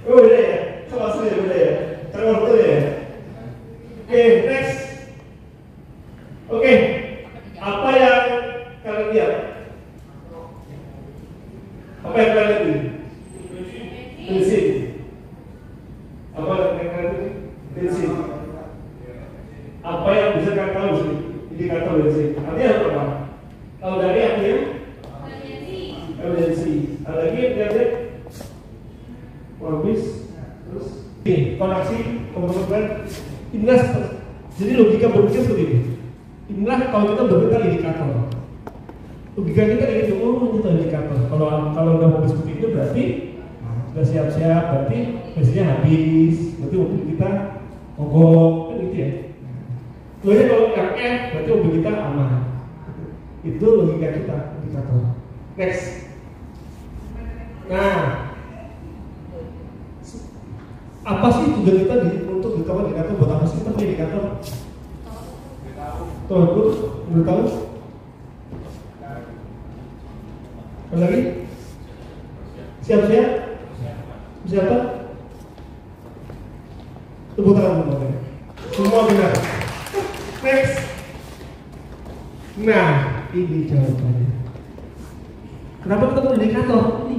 Oh beda ya, sama asli ya beda ya. Cara foto ya. Oke, next. Oke, apa yang kalian lihat? Apa yang kalian lihat? Bensin. Apa yang kalian lihat? Bensin. Apa yang bisa kalian tahu sih? Indikator bensin. Artinya apa? Kalau dari artinya? Emergency. Ada lagi yang kalian habis. Terus koneksi teman-teman. Inilah jadi logika berpikir seperti ini. Inilah kalau kita berbicara indikator. Logika kita gitu, oh itu indikator. Kalau udah mau seperti itu berarti sudah siap-siap, berarti bensinnya habis, berarti mobil kita mogok, kan gitu ya. Kemudian kalau yang F, berarti mobil kita aman. Itu logika kita, indikator. Next. Nah, apa sih tujuan kita untuk ditaruh indikator? Buat apa sih kita punya indikator? Tuh, menurut kamu? Apa lagi? Siap-siap? Siapa? Tepuk tangan semua. Semua benar. Next. Nah, ini jawabannya. Kenapa kita perlu indikator? Ini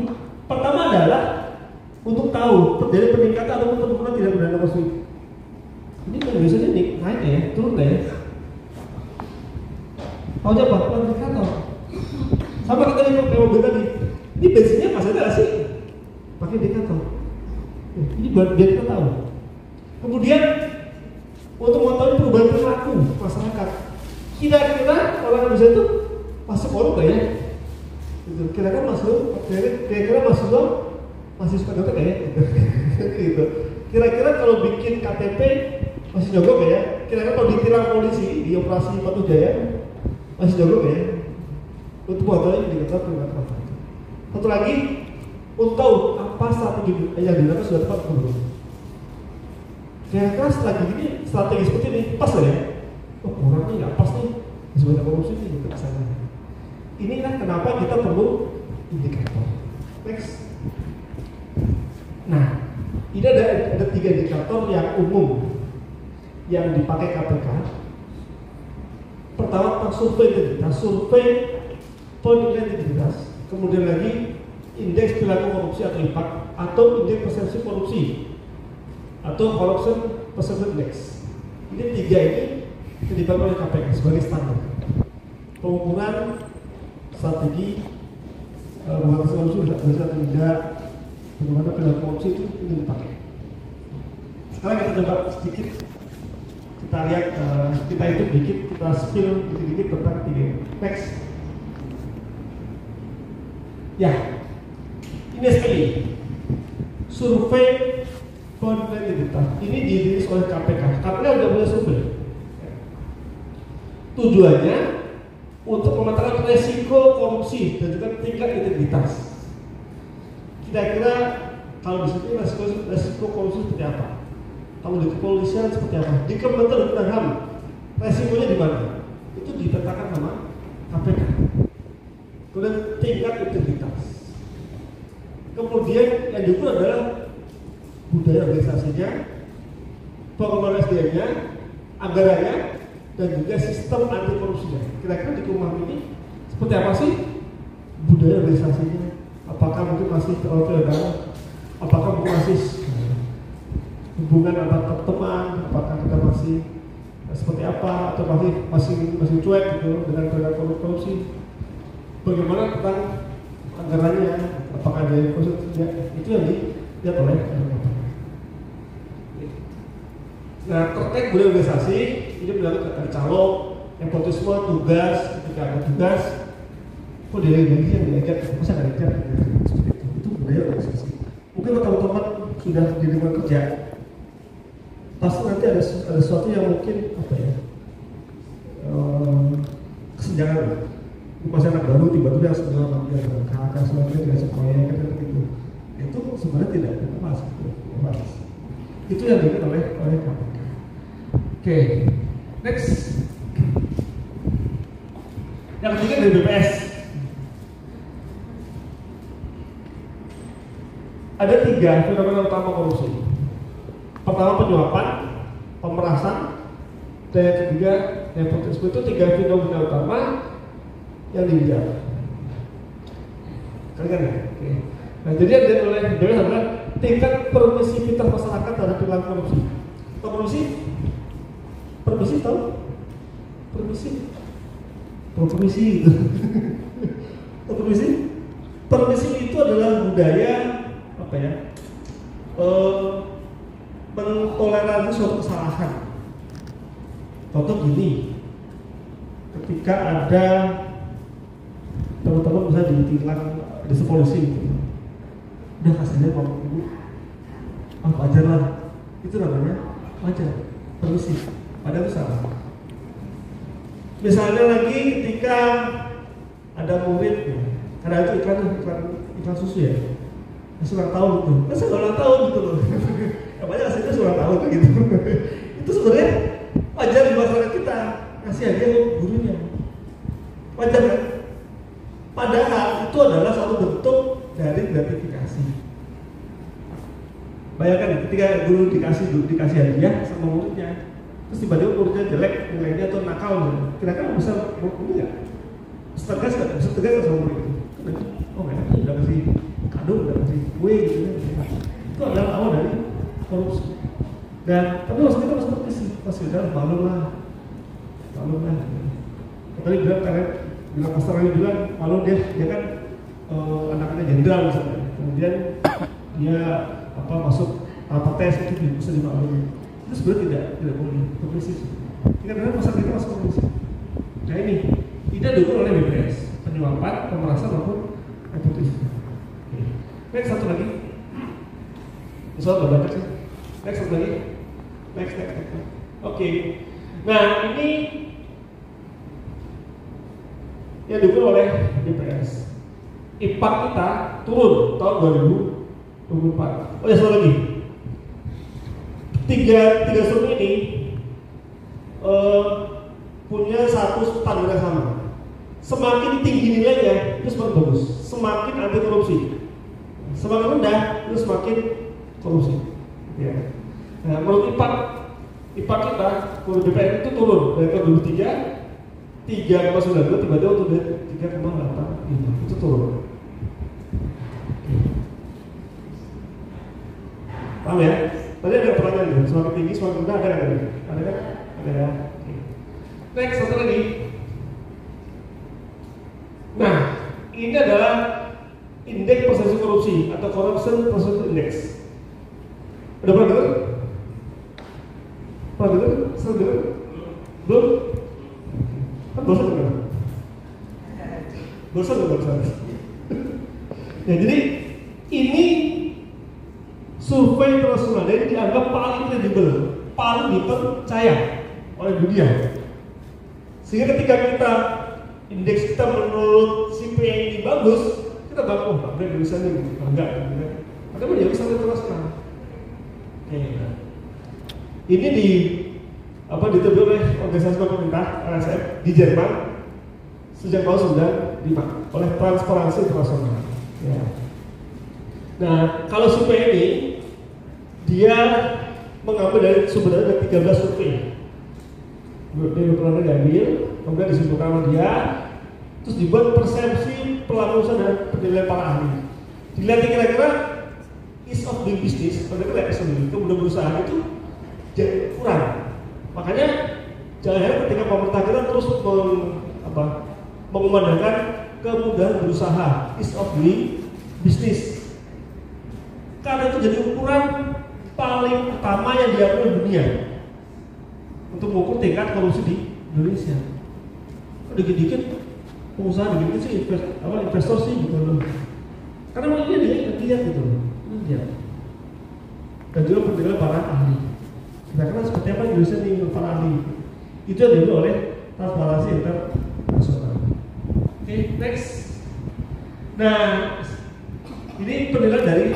pertama adalah untuk tahu terjadi peningkatan atau penurunan tidak berdana positif. Ini kan biasanya naik ya, turun ya. Tahu apa? Indikator. Sama kita yang mobil tadi. Ini bensinnya masih ada sih? Pakai indikator. Ini biar kita tahu. Kemudian untuk mengetahui perubahan perilaku masyarakat. Kira-kira orang Indonesia itu masuk korup gak ya? Kira-kira masuk masih suka nyogok gak ya? Gitu. Kira-kira kalau bikin KTP masih nyogok gak ya? Kira-kira kalau ditilang polisi di operasi Batu Jaya masih nyogok gak ya? Untuk mengetahui indikator perilaku masyarakat. Satu lagi, untuk tahu apa strategi yang digunakan sudah tepat atau belum. Kira-kira strategi seperti ini pas lah ya? Oh kurang nih, nggak pas nih, sebenarnya korupsi nih gitu kesana. Inilah kenapa kita perlu indikator. Next. Nah, ini ada 3 indikator yang umum yang dipakai KPK. Pertama tentang survei integritas, survei poin integritas, kemudian lagi indeks perilaku korupsi atau IPAK, atau indeks persepsi korupsi atau corruption perception index. Ini 3 ini yang dipakai oleh KPK sebagai standar pengukuran strategi pemberantasan korupsi bisa tidak, bagaimana perilaku korupsi itu dipakai. Sekarang kita coba sedikit kita lihat, kita hitung dikit, kita spill dikit-dikit tentang 3. Next. Ya, ini SPI, survei integritas. Ini dirilis oleh KPK. KPK sudah punya survei. Tujuannya untuk memetakan resiko korupsi dan juga tingkat integritas. Kira-kira kalau di sini resiko korupsi seperti apa? Kalau di kepolisian seperti apa? Di Kementerian Hukum dan HAM resikonya di mana? Itu dipetakan sama KPK. Kemudian tingkat integritas. Kemudian yang diukur adalah budaya organisasinya, pengembangan SDM-nya, anggarannya, dan juga sistem anti korupsinya. Kira-kira di Kumham ini seperti apa sih budaya organisasinya? Apakah mungkin masih terlalu feodal? Apakah mungkin masih hubungan antar teman? Apakah kita masih seperti apa? Atau masih cuek gitu dengan perilaku korupsi? Bagaimana tentang anggarannya? Apakah ada yang khusus? Ya, itu yang dilihat oleh Nah, terkait budaya organisasi, ini berarti ada calon, nepotisme, tugas, ketika ada tugas, kok dia yang diajak, masa nggak diajak? Itu budaya organisasi. Mungkin teman-teman sudah di lingkungan kerja, pasti nanti ada sesuatu yang mungkin apa ya, kesenjangan. Masih anak baru tiba-tiba yang sedang dengan kakak semuanya dikasih proyek kan gitu. Itu sebenarnya tidak masuk. Itu yang dilihat oleh KPK. Oke, next. Yang ketiga dari BPS. Ada 3 fenomena utama korupsi. Pertama penyuapan, pemerasan, dan yang ketiga nepotisme. Itu 3 fenomena utama yang dilihat. Kan ya? Oke. Nah, jadi yang dilihat oleh BPS adalah tingkat permisivitas masyarakat terhadap perilaku korupsi. Permisi tahu? Permisi itu. Permisi itu adalah budaya apa ya? Mentoleransi suatu kesalahan. Contoh gini, ketika ada teman-teman bisa ditilang di polisi gitu, udah kasihnya ngomong ibu, wajar lah, itu namanya wajar, permisi, padahal itu salah. Misalnya lagi ketika ada murid, karena itu iklan susu ya, ulang tahun gitu, masa ulang tahun gitu loh, banyak hasilnya ulang tahun gitu, itu sebenarnya wajar di masyarakat kita kasih hadiah gurunya, wajar kan? Padahal itu adalah satu bentuk dari gratifikasi. Bayangkan ketika guru dikasih hadiah sama muridnya, terus tiba-tiba muridnya jelek nilainya atau nakal, kira-kira bisa ngomong nggak? Tegas nggak? Bisa tegas sama murid itu? Oh enak, udah kasih kado, udah kasih kue gitu ya. Itu adalah awal dari korupsi. Dan tapi waktu itu masih udah malu lah. Tadi bilang pastor ini bilang kalau dia kan anaknya jenderal misalnya, kemudian dia masuk tes itu bisa dimaklumi. Itu sebenarnya tidak boleh permisi. Karena masyarakat kita masuk permisi. Nah ini tidak diukur oleh BPS, penyuapan, pemerasan maupun nepotisme. Next satu lagi. Soal berapa sih? Next satu lagi. Next. Oke. Nah ini yang diukur oleh BPS. impact kita turun tahun 2024. Oh ya, satu lagi. Tiga survei ini punya satu standar yang sama. Semakin tinggi nilainya itu semakin bagus, semakin anti korupsi. Semakin rendah itu semakin korupsi. Ya. Nah, menurut impact kita, menurut BPN itu turun dari tahun 2003 3,92 tiba-tiba turun 3,85 itu turun. Paham ya? Tadi ada pertanyaan nih, semakin tinggi semakin rendah ada nggak? Ada kan? Ada ya. Next, satu lagi. Nah, ini adalah indeks persepsi korupsi atau corruption perception index. Udah pernah dengar? Pernah dengar? Sering dengar? Belum? Kan bosan dengar? Bosan. Ya, jadi ini survei internasional ini dianggap paling kredibel, paling dipercaya oleh dunia. Sehingga ketika kita indeks kita menurut CPI ini bagus, kita bangga, oh Pak Indonesia ini bangga, ada dia bisa internasional. Ini dituduh oleh organisasi pemerintah LSM di Jerman sejak tahun 95 oleh Transparansi Internasional. Ya. Nah, kalau survei ini dia mengambil dari sumber dari 13 survei. Dari pernah diambil, kemudian disimpulkan sama dia, terus dibuat persepsi pelaku usaha dan penilaian para ahli. Dilihat kira-kira ease of doing business, kira-kira kemudahan berusaha itu jadi kurang. Makanya jangan heran ketika pemerintah kita terus mengumandangkan kemudahan berusaha, ease of doing business. Karena itu jadi ukuran paling utama yang diakui di dunia untuk mengukur tingkat korupsi di Indonesia. Dikit-dikit pengusaha dikit-dikit sih investor sih gitu loh. Karena memang dia lihat gitu loh. Lihat. Dan juga penilaian para ahli. Kira-kira seperti apa Indonesia nih para ahli? Itu yang diambil oleh Transparansi Internasional. Oke, next. Nah, ini penilaian dari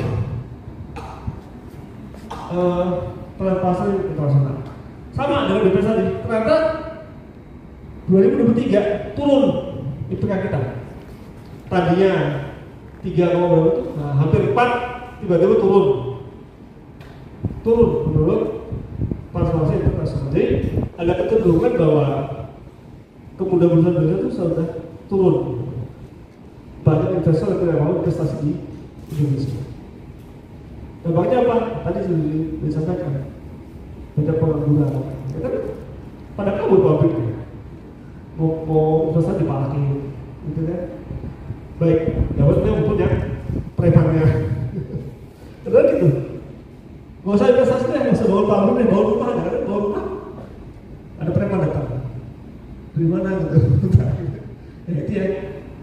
Transparansi Internasional. Sama dengan BPS tadi. Ternyata 2023 turun IPK kita. Tadinya 3, itu, nah hampir 4 tiba-tiba turun menurut Transparansi Internasional. Jadi ada kecenderungan bahwa kemudahan berusaha itu sudah turun. Banyak investor yang tidak mau investasi di Indonesia. Dampaknya apa? Tadi sudah disampaikan. Banyak pengangguran. Ya kan? Pada kabur pabriknya. Mau investasi diparkir, gitu kan? Baik, dapatnya mumpun ya premannya. Terus gitu. Gak usah investasi deh, gak usah bangun pabrik deh, bangun rumah, ada bangun rumah. Ada preman datang. Dari mana gitu? Ya,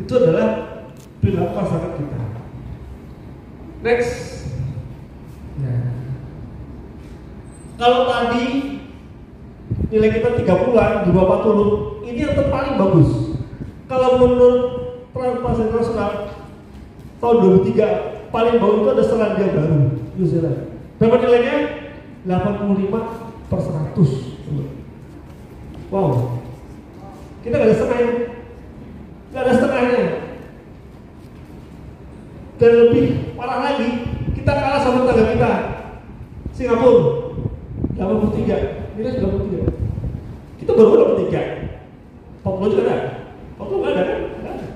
itu adalah perilaku masyarakat kita. Next. Ya. Kalau tadi nilai kita 30-an, di bawah 40, ini yang terpaling bagus. Kalau menurut Transparansi Internasional tahun 2003 paling bagus itu ada Selandia Baru, New Zealand. Berapa nilainya? 85/100. Wow. Kita nggak ada setengahnya. Nggak ada setengahnya. Dan lebih parah lagi, kita kalah sama tetangga kita, Singapura, 83. Nilai 83. Kita baru 83. 40 juga ada. 40 nggak ada kan? Nggak ada.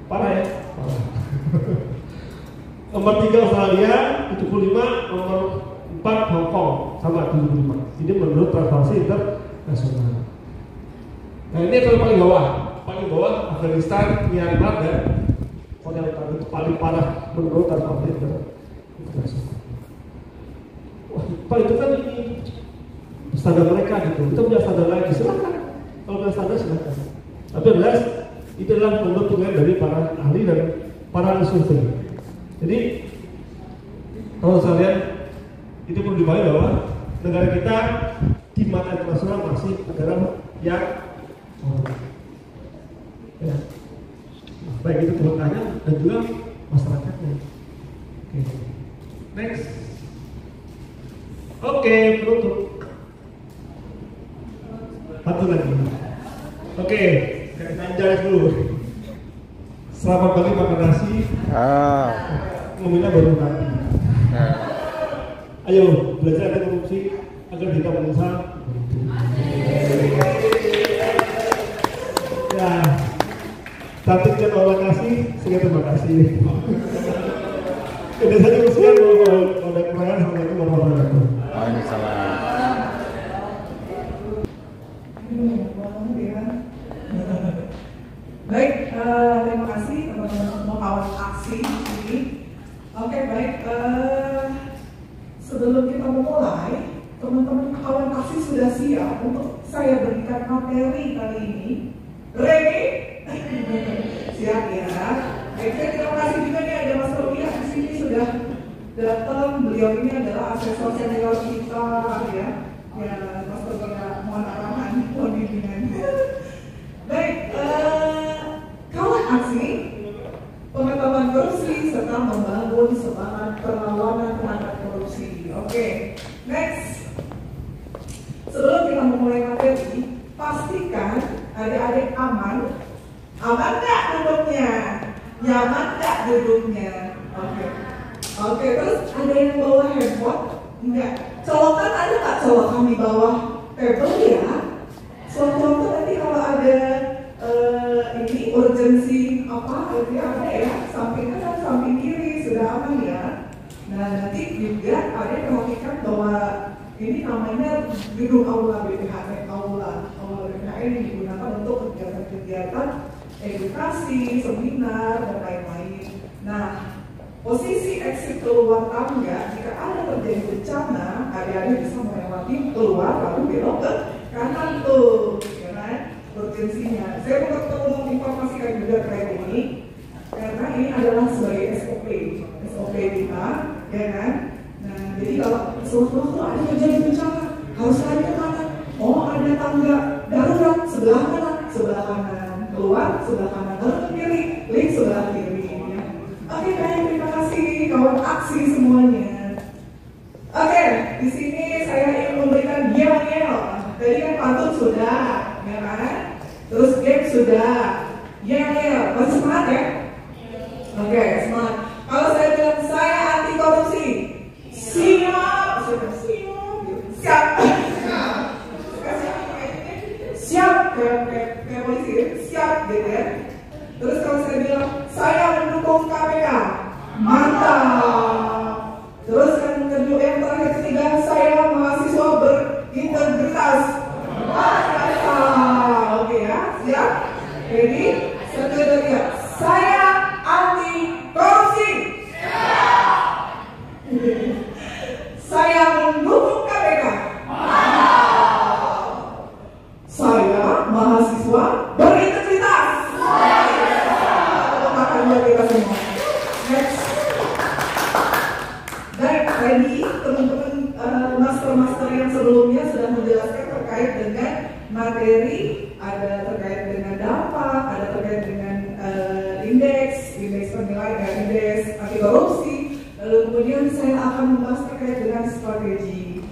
Parah ya? Parah. Nomor 3 Australia 75, nomor 4 Hong Kong sama 75. Ini menurut Transparansi Internasional. Nah ini yang paling bawah Afghanistan, Myanmar dan Korea Utara itu paling parah menurut Transparansi Internasional. Wah, Pak itu kan ini standar mereka gitu. Kita punya standar lagi, silakan. Kalau punya standar silakan. Tapi jelas itu adalah menurut penilaian dari para ahli dan para survei. Jadi kalau sekalian itu perlu dipahami bahwa negara kita di mata internasional masih negara yang ya. Baik. baik itu kelompoknya dan juga masyarakatnya. Oke. Next. Oke, penutup. Satu lagi. Oke, jalan dulu. Selamat pagi, makan nasi. Ngomongnya baru nanti. Ayo belajar anti korupsi agar kita berusaha. Ya, cantiknya terima kasih, sekian terima kasih. Udah saja usia mau ada kekurangan, assalamualaikum warahmatullahi wabarakatuh. Waalaikumsalam. Baik, terima kasih teman-teman semua kawan aksi ini. Oke, baik. Sebelum kita memulai, teman-teman kawan aksi sudah siap untuk saya berikan materi kali ini. Ready? Siap ya. Oke, terima kasih juga nih ada Mas Robiah di sini sudah datang. Beliau ini adalah asesor senior kita ya. Ya, Mas Robiah mohon arahan, mohon bimbingan. Baik, kawan aksi, pengetahuan korupsi serta membangun semangat perlawanan terhadap korupsi. Oke, next. Sebelum kita memulai materi, pastikan adik-adik aman. Aman nggak duduknya? Nyaman nggak duduknya? Oke, terus ada yang bawa handphone? Enggak. Colokan ada nggak colokan di bawah table ya? Suatu-suatu nanti kalau ada ini urgensi apa ada ya, samping kanan, samping kiri sudah aman ya. Nah nanti juga ada yang perhatikan bahwa ini namanya gedung aula BPHN, aula BPHN yang digunakan untuk kegiatan-kegiatan edukasi, seminar dan lain-lain. Nah posisi exit keluar tangga jika ada terjadi bencana, adik-adik bisa melewati keluar lalu belok ke kanan tuh, ya kan? Urgensinya. Saya mau menginformasikan juga terkait ini karena ini adalah sebagai SOP kita, ya kan? Nah, jadi kalau sewaktu-waktu ada terjadi bencana harus lari ke kanan. Oh, ada tangga darurat sebelah kanan, keluar sebelah kanan, lalu ke kiri, link sebelah kiri. Ya. Oke, baik, terima kasih kawan aksi semuanya. Oke, di sini saya ingin memberikan yel-yel. Tadi kan pantun sudah, ya kan? Terus game sudah, yel-yel. Masih semangat ya? Oke, semangat. Kalau saya bilang saya anti korupsi, siap, kayak polisi, siap gitu ya. Terus kalau saya bilang saya mendukung KPK, mantap. Terus yang kedua, yang terakhir ketiga, saya mahasiswa berintegritas. Oke ya, siap? Ready? Selanjutnya, saya anti korupsi. Saya mendukung KPK. Saya mahasiswa berintegritas. Makan buat kita semua. Next. Baik, tadi teman-teman master-master yang sebelumnya sudah menjelaskan terkait dengan materi, ada terkait dengan dampak, ada terkait dengan indeks penilaian, indeks anti korupsi. Lalu kemudian saya akan membahas terkait dengan strategi.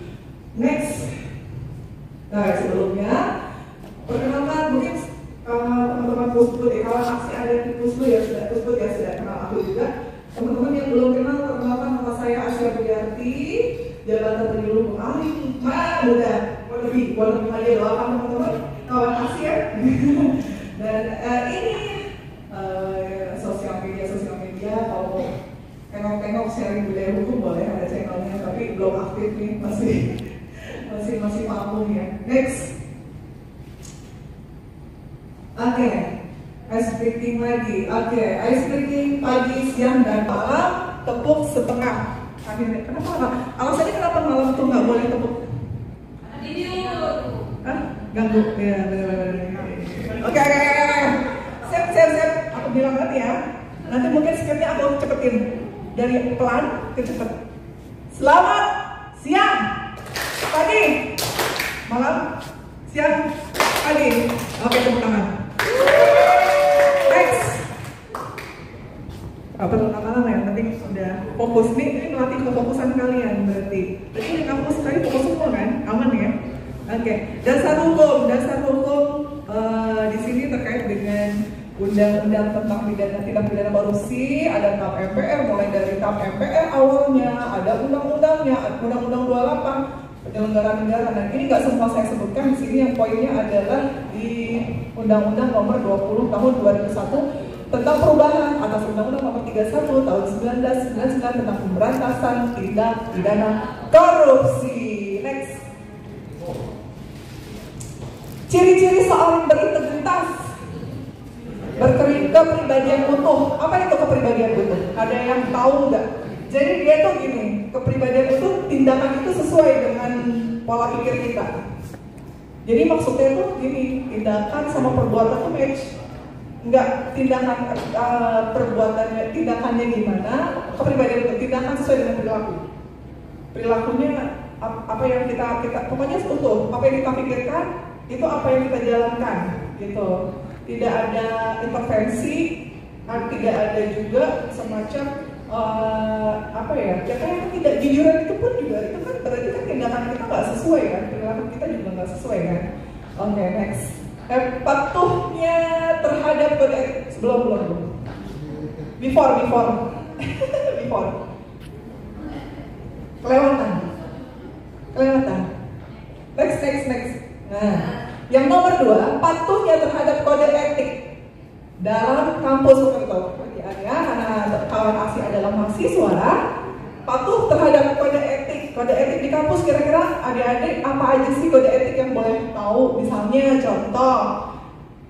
Next. Nah, sebelumnya perkenalkan mungkin teman-teman Pusbud ya, kalau aksi ada di Pusbud ya sudah kenal aku juga. Teman-teman yang belum kenal, perkenalkan nama saya Asya Budiarti, jabatan penyuluh ahli muda. Lebih aja doakan teman-teman kawan aksi ya. Dan ini sosial media kalau tengok sharing budaya hukum boleh, ada channelnya tapi belum aktif nih, masih vakum ya. Next. Oke, ice breaking lagi. Oke, ice breaking pagi, siang dan malam, tepuk setengah. Akhirnya kenapa? Alasannya kenapa malam tuh nggak boleh tepuk? Hah? Ganggu? Ya, benar. Oke. Siap. Aku bilang nanti ya. Nanti mungkin skipnya aku cepetin dari pelan ke cepet. Selamat siang, pagi, malam, siang, pagi. Oke, tepuk tangan. Next. apa lama-lama yang penting udah fokus nih, ini melatih kefokusan kalian berarti. Jadi yang kamu tadi fokus semua kan, aman ya? Oke. Dasar hukum di sini terkait dengan undang-undang tentang tindak pidana korupsi, ada TAP MPR, mulai dari TAP MPR awalnya, ada undang-undangnya, undang-undang 28 penyelenggaraan negara. Nah ini nggak semua saya sebutkan di sini, yang poinnya adalah di Undang-Undang Nomor 20 Tahun 2001 tentang perubahan atas Undang-Undang Nomor 31 Tahun 1999 tentang pemberantasan tindak pidana korupsi. Next. Ciri-ciri seorang berintegritas, kepribadian utuh. Apa itu kepribadian utuh? Ada yang tahu nggak? Jadi dia tuh gini, kepribadian utuh tindakan itu sesuai dengan pola pikir kita. Jadi maksudnya tuh gini, tindakan sama perbuatan tuh match. Enggak, tindakannya gimana, kepribadian itu tindakan sesuai dengan perilaku. Perilakunya apa yang kita pokoknya utuh, apa yang kita pikirkan itu apa yang kita jalankan gitu. Tidak ada intervensi, tidak ada juga semacam yang tidak jujuran itu pun juga itu kan berarti kan tindakan kita nggak sesuai kan, perilaku kita juga nggak sesuai kan. Oke, next. Patuhnya terhadap kode etik belum. Before. Kelewatan. Next. Nah, yang nomor 2, patuhnya terhadap kode etik dalam kampus itu. Karena kawan aksi adalah mahasiswa, patuh terhadap kode etik. Kode etik di kampus kira-kira adik-adik apa aja sih kode etik yang boleh tahu? Misalnya contoh,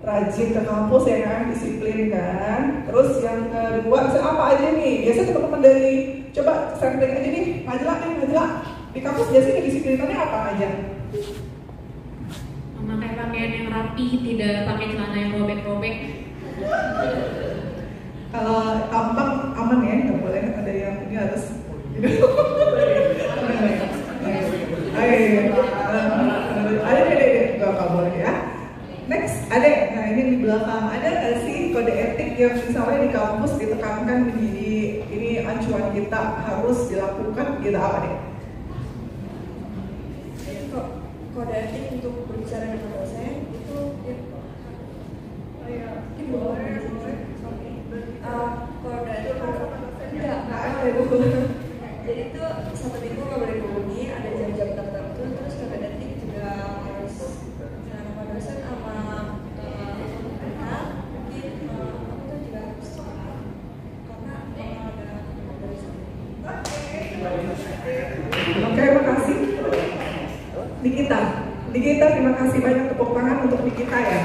rajin ke kampus ya kan, disiplin kan. Terus yang kedua, misalnya apa aja nih? Biasanya teman-teman dari coba sampling aja nih, majalah. Di kampus biasanya kedisiplinannya apa aja? Memakai pakaian yang rapi, tidak pakai celana yang robek-robek. Kalau tampang aman ya, nggak boleh ada yang ini harus. Ada nggak boleh ya. Next, ada. Nah ini di belakang ada nggak sih kode etik yang misalnya di kampus ditekankan menjadi ini acuan kita harus dilakukan gitu, apa deh? Kode etik untuk berbicara dengan dosen itu boleh. Kode etik enggak. Jadi itu satu minggu nggak boleh bohongi, ada jam-jam tertentu. Terus kode etik juga harus sama dosen sama anak. Mungkin aku tuh juga harus karena ada dosen. Oke, makasih. Nikita, terima kasih banyak, tepuk tangan untuk Nikita ya.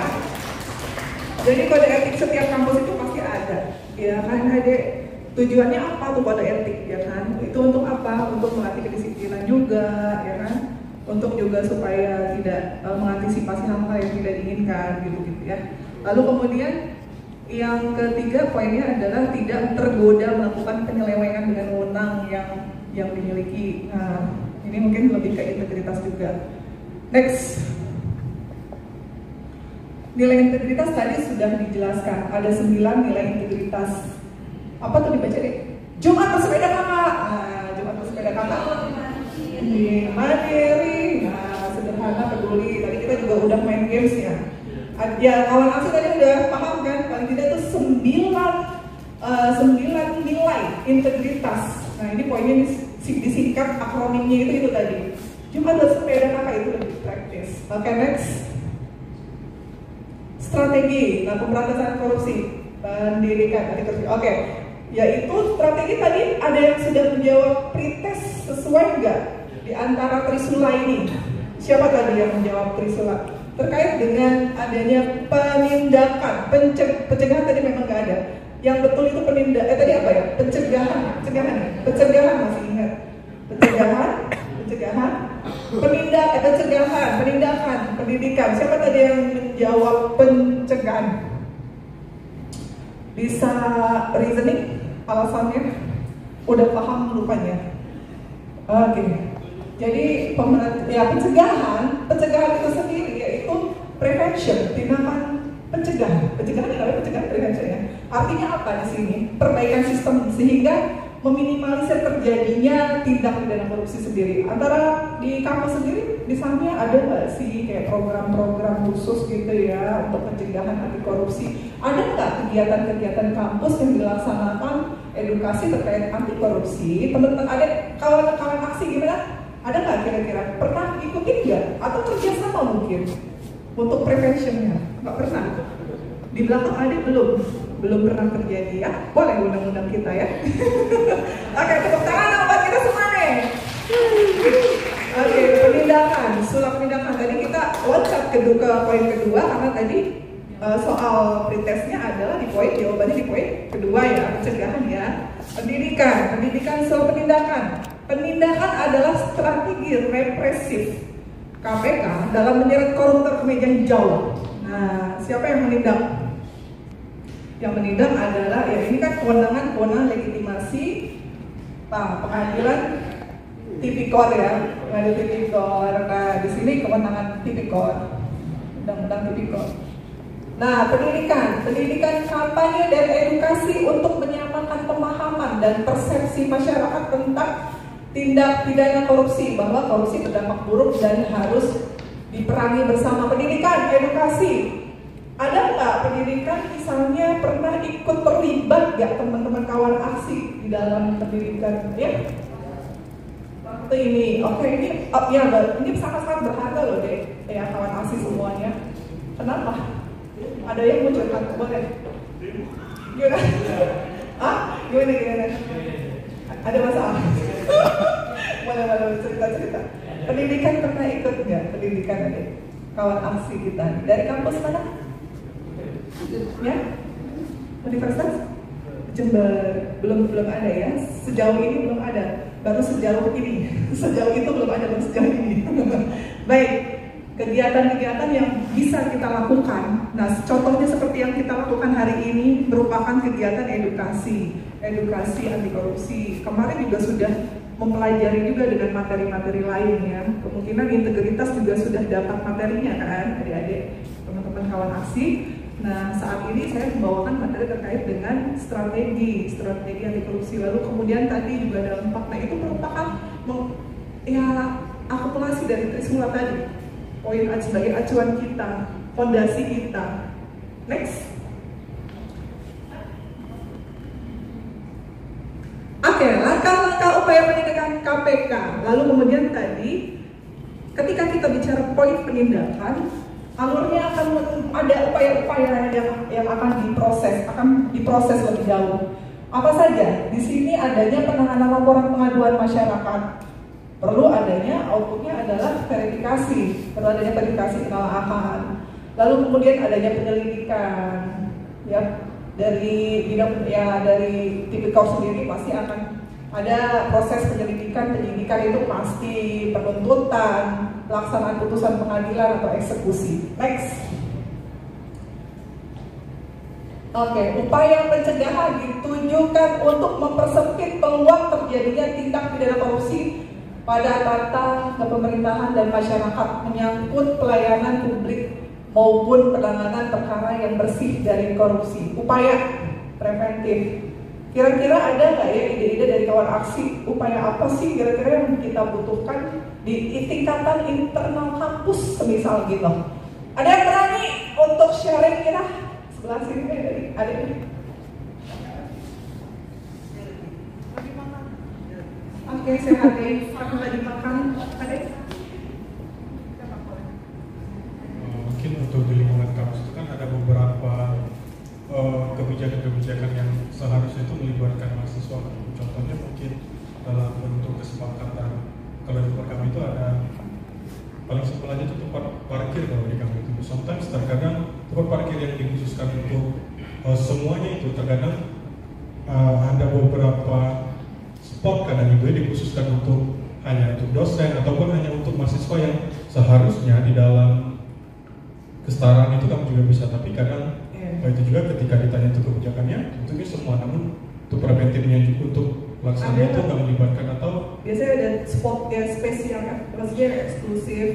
Jadi kode etik setiap kampus itu pasti ada, ya kan? Ada tujuannya apa tuh kode etik, ya kan? Itu untuk apa? Untuk melatih kedisiplinan juga, ya kan? Untuk juga supaya tidak mengantisipasi hal-hal yang tidak diinginkan, gitu ya. Lalu kemudian yang ketiga poinnya adalah tidak tergoda melakukan penyelewengan dengan wewenang yang dimiliki. Nah, ini mungkin lebih ke integritas juga. Next. Nilai integritas tadi sudah dijelaskan, ada 9 nilai integritas. Apa tuh dibaca deh? Jumat bersepeda kakak. Nah, Jumat bersepeda kakak. Mandiri. Nah, sederhana, peduli. Tadi kita juga udah main games ya. Ya, kawan aksi tadi udah paham kan? Paling tidak itu 9 nilai integritas. Nah, ini poinnya disingkat akronimnya itu tadi. Jumat bersepeda kakak itu lebih praktis. Oke, next. Strategi, pemberantasan korupsi, pendidikan, anti-korupsi. Oke, yaitu strategi tadi ada yang sudah menjawab pretest sesuai nggak di antara Trisula ini? Siapa tadi yang menjawab Trisula? Terkait dengan adanya penindakan, pencegahan tadi memang nggak ada. Yang betul itu penindakan, tadi apa ya? Pencegahan masih ingat? Penindakan, pendidikan. Siapa tadi yang menjawab pencegahan? Bisa reasoning alasannya? Udah paham rupanya? Oke. Jadi pencegahan itu sendiri yaitu prevention, tindakan pencegahan. Pencegahan prevention ya. Artinya apa di sini? Perbaikan sistem sehingga meminimalisir terjadinya tindak pidana korupsi sendiri. Antara di kampus sendiri, di sana ada nggak sih kayak program-program khusus gitu ya untuk pencegahan anti korupsi? Ada nggak kegiatan-kegiatan kampus yang dilaksanakan edukasi terkait anti korupsi? Teman-teman ada kawan-kawan aksi gimana? Ada nggak kira-kira? Pernah ikutin nggak? Atau kerjasama mungkin untuk preventionnya? Nggak pernah. Di belakang ada belum pernah terjadi ya. Boleh undang-undang kita ya. Oke, tepuk tangan buat kita semua nih. Oke, penindakan, sulap penindakan. Tadi kita loncat ke poin kedua karena tadi soal pretestnya adalah di poin jawabannya di poin kedua ya, pencegahan ya. Pendidikan soal penindakan. Penindakan adalah strategi represif KPK dalam menyeret koruptor ke meja hijau. Nah, siapa yang menindak? Yang menindak adalah, ya ini kan kewenangan legitimasi pengadilan tipikor ya, pengadilan tipikor. Nah, di sini kewenangan tipikor, undang-undang tipikor. Nah, pendidikan kampanye dan edukasi untuk menyamakan pemahaman dan persepsi masyarakat tentang tindak pidana korupsi, bahwa korupsi berdampak buruk dan harus diperangi bersama. Pendidikan, edukasi. Ada nggak pendidikan misalnya pernah ikut terlibat nggak teman-teman kawan aksi di dalam pendidikan ya? Waktu ini, oke ini, ya ini sangat-sangat berharga loh deh, ya kawan aksi semuanya. Kenapa? Ada yang mau curhat, boleh? Gimana? Gimana? Ada masalah? Boleh cerita. Pendidikan pernah ikut nggak? Pendidikan ada kawan aksi kita dari kampus mana? Ya, Universitas Jember. Belum ada ya. Sejauh ini belum ada. Baru sejauh ini. Sejauh itu belum ada, baru sejauh ini. Baik, kegiatan-kegiatan yang bisa kita lakukan. Nah, contohnya seperti yang kita lakukan hari ini merupakan kegiatan edukasi anti korupsi. Kemarin juga sudah mempelajari juga dengan materi-materi lain ya. Kemungkinan integritas juga sudah dapat materinya kan, adik-adik, teman-teman kawan aksi. Nah, saat ini saya membawakan materi terkait dengan strategi anti korupsi. Lalu kemudian tadi juga ada 4. Nah, itu merupakan akumulasi dari Trisula tadi. Poin sebagai acuan kita, fondasi kita. Next. Oke, langkah-langkah upaya penindakan KPK. Lalu kemudian tadi, ketika kita bicara poin penindakan, alurnya akan ada upaya-upaya yang akan diproses lebih jauh. Apa saja? Di sini adanya penanganan laporan pengaduan masyarakat. Perlu adanya outputnya adalah verifikasi, penelaahan. Lalu kemudian adanya penyelidikan, ya. Dari tipikor sendiri pasti akan ada proses penyidikan itu pasti, penuntutan, pelaksanaan putusan pengadilan atau eksekusi. Next. Oke, upaya pencegahan ditujukan untuk mempersempit peluang terjadinya tindak pidana korupsi pada tata kepemerintahan dan masyarakat menyangkut pelayanan publik maupun penanganan perkara yang bersih dari korupsi. Upaya preventif. Kira-kira ada nggak ya ide-ide dari kawan aksi? Upaya apa sih kira-kira yang kita butuhkan di tingkatan internal kampus semisal gitu? Ada yang berani untuk sharing kira? Sebelah sini ada ini. Oke, sehat deh. Kamu lagi makan? Ada? Mungkin untuk di lingkungan kampus itu kan ada beberapa kebijakan-kebijakan yang seharusnya itu melibatkan mahasiswa. Contohnya mungkin dalam bentuk kesepakatan. Kalau di tempat kami itu ada, paling simpel aja itu tempat parkir kalau di kami itu. Sometimes terkadang tempat parkir yang dikhususkan untuk semuanya itu terkadang ada beberapa spot kadang itu dikhususkan hanya untuk dosen ataupun hanya untuk mahasiswa yang seharusnya di dalam kesetaraan itu kamu juga bisa, tapi kadang itu juga ketika ditanya untuk kebijakannya tentunya semua, namun untuk preventifnya juga untuk pelaksanaan itu nggak melibatkan atau biasanya ada spot yang spesial kan, maksudnya eksklusif,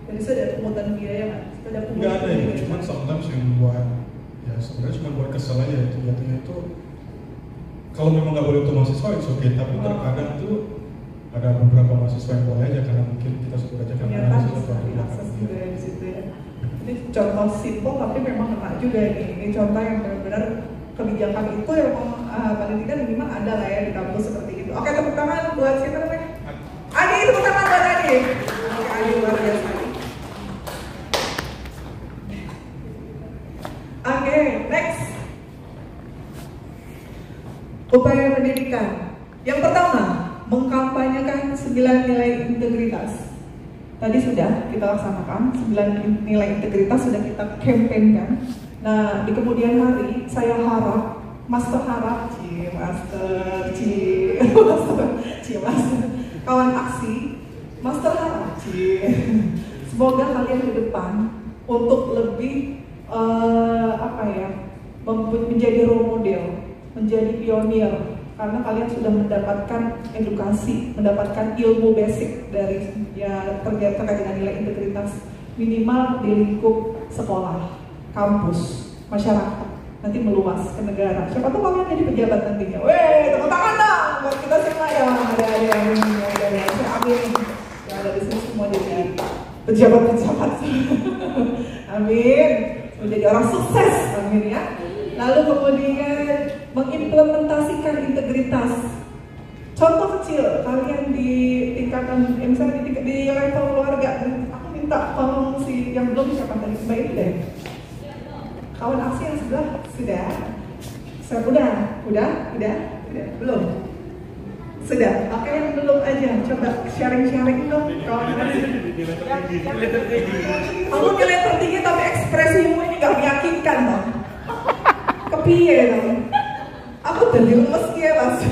dan itu ada pungutan biaya kan, ada nggak ada ya, cuman sometimes yang buat ya sebenarnya cuma buat kesel aja itu jatuhnya itu. Kalau memang nggak boleh untuk mahasiswa itu oke, tapi terkadang tuh ada beberapa mahasiswa yang boleh aja karena mungkin kita sebut aja karena ternyata ada bisa sesuatu di diakses belakang juga ya di situ ya. Ini contoh simpel tapi memang kena juga ini. Ini contoh yang benar-benar kebijakan itu yang paling tidak minimal ada lah ya di kampus seperti itu. Oke, tepuk tangan buat siapa namanya? Adi, tepuk tangan buat Adi. Oke, Adi luar biasa. Oke, next. Upaya pendidikan. Yang pertama, mengkampanyekan 9 nilai integritas. Tadi sudah kita laksanakan, 9 nilai integritas sudah kita campaignkan. Nah, di kemudian hari saya harap, Master harap, Master, kawan aksi, Master harap, semoga kalian ke depan untuk lebih menjadi role model, menjadi pionir, karena kalian sudah mendapatkan edukasi, mendapatkan ilmu basic dari terkait dengan nilai integritas minimal di lingkup sekolah, kampus, masyarakat, nanti meluas ke negara. Siapa tahu kalian jadi pejabat nantinya. Weh, tepuk tangan dong buat kita semua ya. Ada yang amin. Yang ada di sini semua jadi pejabat-pejabat. Amin. Menjadi orang sukses, amin ya. Lalu kemudian mengimplementasikan integritas. Contoh kecil, kalian di tingkatan, misalnya di level keluarga, aku minta tolong si yang belum siapa tadi, Mbak ini deh. Kawan aksi yang sebelah sudah. Udah, belum. Sudah, oke yang belum aja, coba sharing dong kawan aksi. Kamu nilai tertinggi tapi ekspresimu ini gak meyakinkan dong. Kepiye dong. Aku udah lemes ya mas.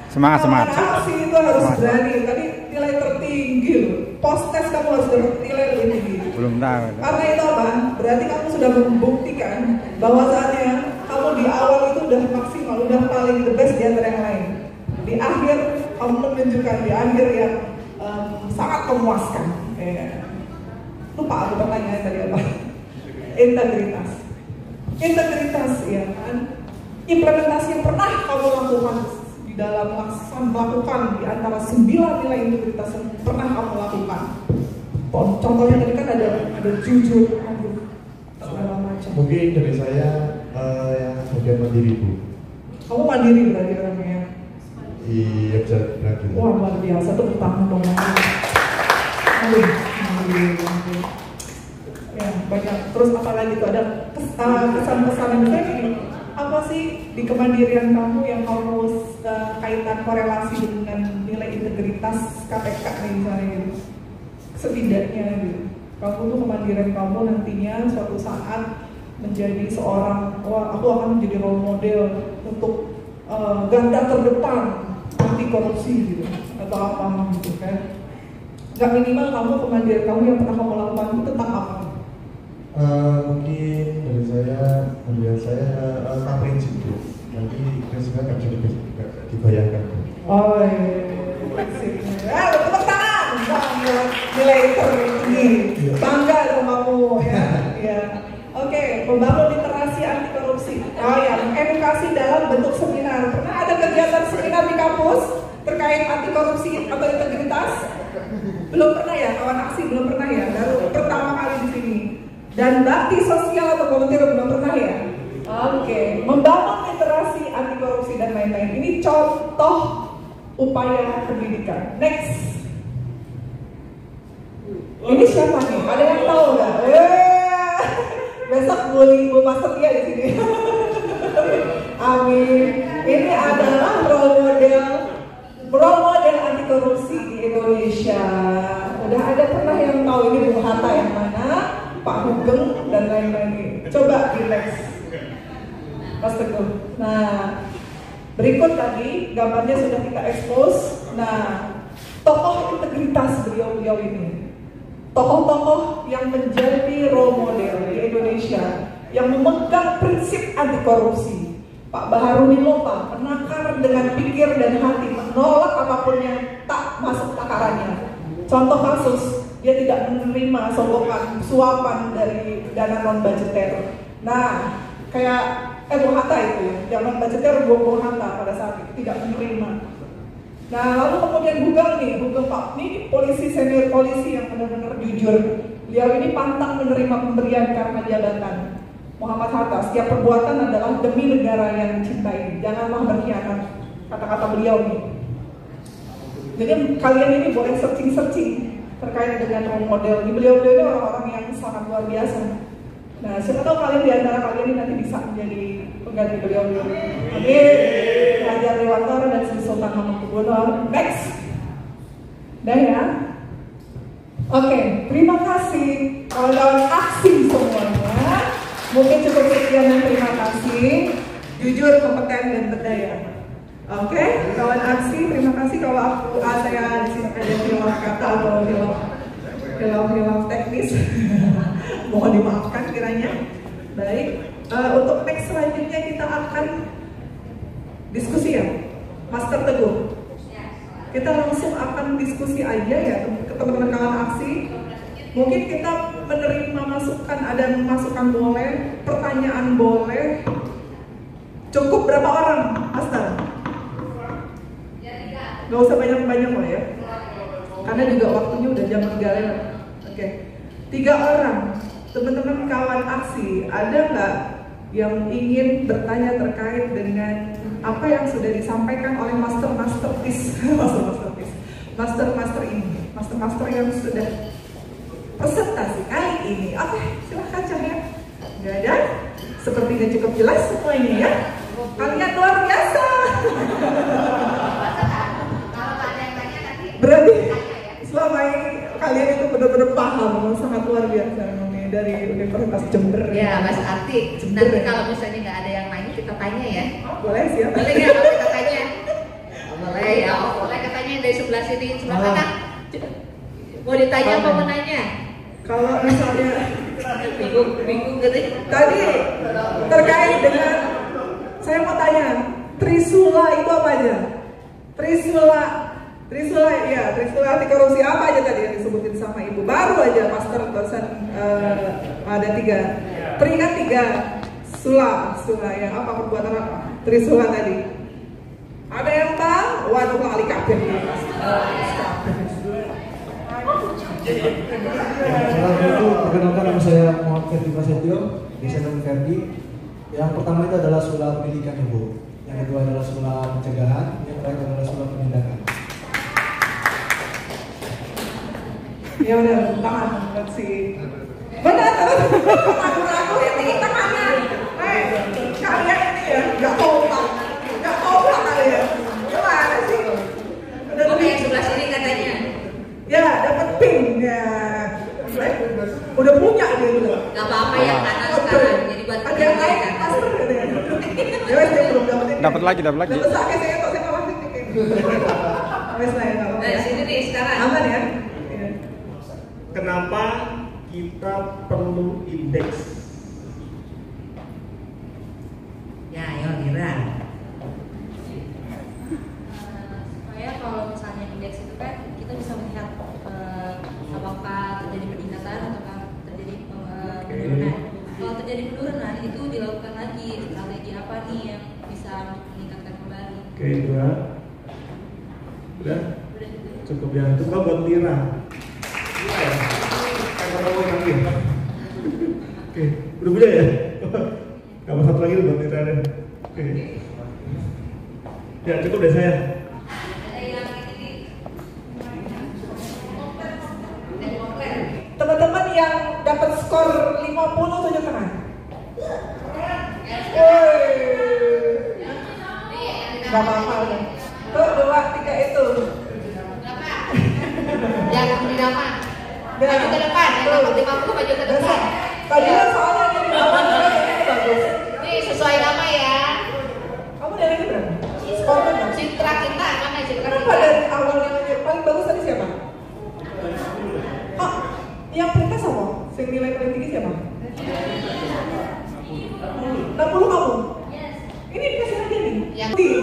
Semangat. Aksi itu harus berani. Tadi nilai tertinggi loh. Post-test kamu harus dapat nilai lebih tinggi. Belum tahu. Karena itu apa? Berarti kamu sudah membuktikan bahwasannya kamu di awal itu udah maksimal, udah paling the best di antara yang lain. Di akhir kamu menunjukkan di akhir yang sangat memuaskan. Lupa aku pertanyaan tadi apa? Integritas ya kan? Implementasi yang pernah kamu lakukan di dalam melakukan di antara 9 nilai integritas yang pernah kamu lakukan. Contohnya tadi kan ada jujur, segala macam. Mungkin dari saya yang bagian mandiri Bu. Kamu mandiri berarti orangnya. Iya bisa berarti. Wah luar biasa tuh pertama dong. Mandiri. Ya banyak. Terus apa lagi tuh ada kesan-kesan yang misalnya apa sih di kemandirian kamu yang kamu kaitan korelasi dengan nilai integritas KPK nih misalnya gitu. Setidaknya gitu. Kamu tuh kemandirian kamu nantinya suatu saat menjadi seorang, aku akan menjadi role model untuk garda terdepan anti korupsi gitu atau apa gitu kan. Gak minimal kamu kemandirian kamu yang pernah kamu lakukan itu tentang apa? Mungkin dari saya prinsip Bu. Nanti prinsipnya nggak bisa dibayangkan. Oh iya. Tepuk tangan. Nilai tertinggi. Bangga dong kamu ya. Oke, membangun literasi anti korupsi. Oh ya, edukasi dalam bentuk seminar. Pernah ada kegiatan seminar di kampus terkait anti korupsi atau integritas? Belum pernah ya, kawan aksi belum pernah ya. Baru pertama kali di sini. Dan bakti sosial atau volunteer belum pernah ya. Oke, membangun literasi anti korupsi dan lain-lain. Ini contoh upaya pendidikan. Next. Ini siapa nih? Ada yang tahu nggak? Besok bully Bu Mas Setia di sini. Amin. Ini adalah role model anti korupsi di Indonesia. Udah ada pernah yang tahu ini Bu Hatta yang mana? Pak Hugeng dan lain-lain. Coba relax. Mas Teguh. Nah, berikut tadi gambarnya sudah kita expose. Nah, tokoh integritas beliau ini. Tokoh-tokoh yang menjadi role model di Indonesia yang memegang prinsip anti korupsi. Pak Baharudin Lopa menakar dengan pikir dan hati, menolak apapun yang tak masuk takarannya. Contoh kasus, dia tidak menerima sogokan suapan dari dana non budgeter. Nah, kayak Bung Hatta itu ya, zaman budgetnya Bung Hatta pada saat itu tidak menerima. Nah lalu kemudian Google Pak, ini polisi senior polisi yang benar-benar jujur. Beliau ini pantang menerima pemberian karena jabatan. Muhammad Hatta, setiap perbuatan adalah demi negara yang dicintai, janganlah berkhianat. Kata-kata beliau nih. Jadi kalian ini boleh searching terkait dengan role model. Beliau ini orang-orang yang sangat luar biasa. Nah, siapa tahu kalian di antara kalian ini nanti bisa menjadi pengganti beliau. Amin. Raja Dewantara dan Sri Sultan Hamengkubuwono. Next. Dah ya. Oke, terima kasih kawan-kawan aksi semuanya. Mungkin cukup sekian dan terima kasih. Jujur, kompeten dan berdaya. Oke, kawan aksi, terima kasih. Kalau saya di sini ada film kata atau film teknis, mohon dimaafkan kiranya. Baik, untuk next selanjutnya kita akan diskusi ya, Master Teguh. Kita langsung akan diskusi aja ya ke teman-teman kawan aksi. Mungkin kita menerima masukan, ada masukan boleh, pertanyaan boleh. Cukup berapa orang, Master? Gak usah banyak-banyak lah ya, karena juga waktunya udah jam 3 lewat. Oke, 3 orang. Teman-teman kawan aksi, ada nggak yang ingin bertanya terkait dengan apa yang sudah disampaikan oleh master yang sudah presentasi kali ini? Oke, silahkan Cahya. Nggak ada? Sepertinya cukup jelas semuanya ya. Kalian luar biasa. Berarti selama ini kalian itu benar-benar paham, sangat luar biasa nih dari Universitas Jember. Ya, Mas Arti. Nanti kalau misalnya nggak ada yang nanya, kita tanya ya. Boleh siap. Boleh nggak kalau kita tanya? Boleh ya. Boleh katanya dari sebelah sini, sebelah kanan. Mau ditanya apa mau nanya? Kalau misalnya bingung gitu. tadi terkait dengan, saya mau tanya, Trisula itu apa aja? Trisula anti korupsi apa aja tadi yang disebutin sama Ibu? Baru aja Master barusan ada 3. Tri kan 3. Sula yang apa, perbuatan apa? Trisula tadi. Ada yang tahu? Waduh, kali kabeh. Assalamualaikum, perkenalkan nama saya Muhammad Ferdi Prasetyo, desa Nabi Ferdi. Yang pertama itu adalah sula pendidikan Ibu, yang kedua adalah sula pencegahan, yang terakhir adalah sula penindakan. Ya udah, tangan buat si benar, aku ini tangannya. Kalian ini ya, nggak kompak kalian. Gimana sih? Oke, yang sebelah sini katanya. Ya, dapat pink ya. Udah punya dia juga. Gak apa-apa yang kanan sekarang, jadi buat ada yang lain Master katanya. Ya wes, saya belum dapetin. Dapat lagi. Dapat sakit saya kok saya kalah titik. Wes lah ya. Sini nih sekarang. Aman ya. Kenapa kita perlu indeks? Ya, ayo Mira. Supaya kalau misalnya indeks itu kan kita bisa melihat apakah terjadi peningkatan ataukah terjadi penurunan. Kalau terjadi penurunan itu dilakukan lagi strategi apa nih yang bisa meningkatkan kembali. Oke, udah cukup ya. Itu kan buat Mira. Oke, udah punya ya? Kamu satu lagi buat Mira deh. Oke. Ya cukup deh saya. Teman-teman yang dapat skor 50 tunjuk tangan. Gak apa-apa. Tuh 2, 3 itu. Yang di depan. Maju ke depan. Yang dapat 50 maju ke depan. Tadi soalnya ini ini bagus. Ini sesuai nama ya. Kamu dari ini berapa? Skor berapa? Citra kita mana citra Kenapa kita? dari awalnya paling bagus tadi siapa? Oh, yang perintah siapa? Yang nilai paling tinggi siapa? 60 kamu? Ini dikasih aja nih.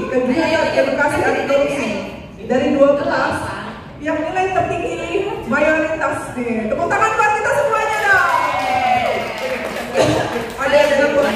Kegiatan edukasi anti korupsi dari 12 yang nilai tertinggi mayoritas nih. Tepuk tangan buat kita semuanya dong. Ada yang dapat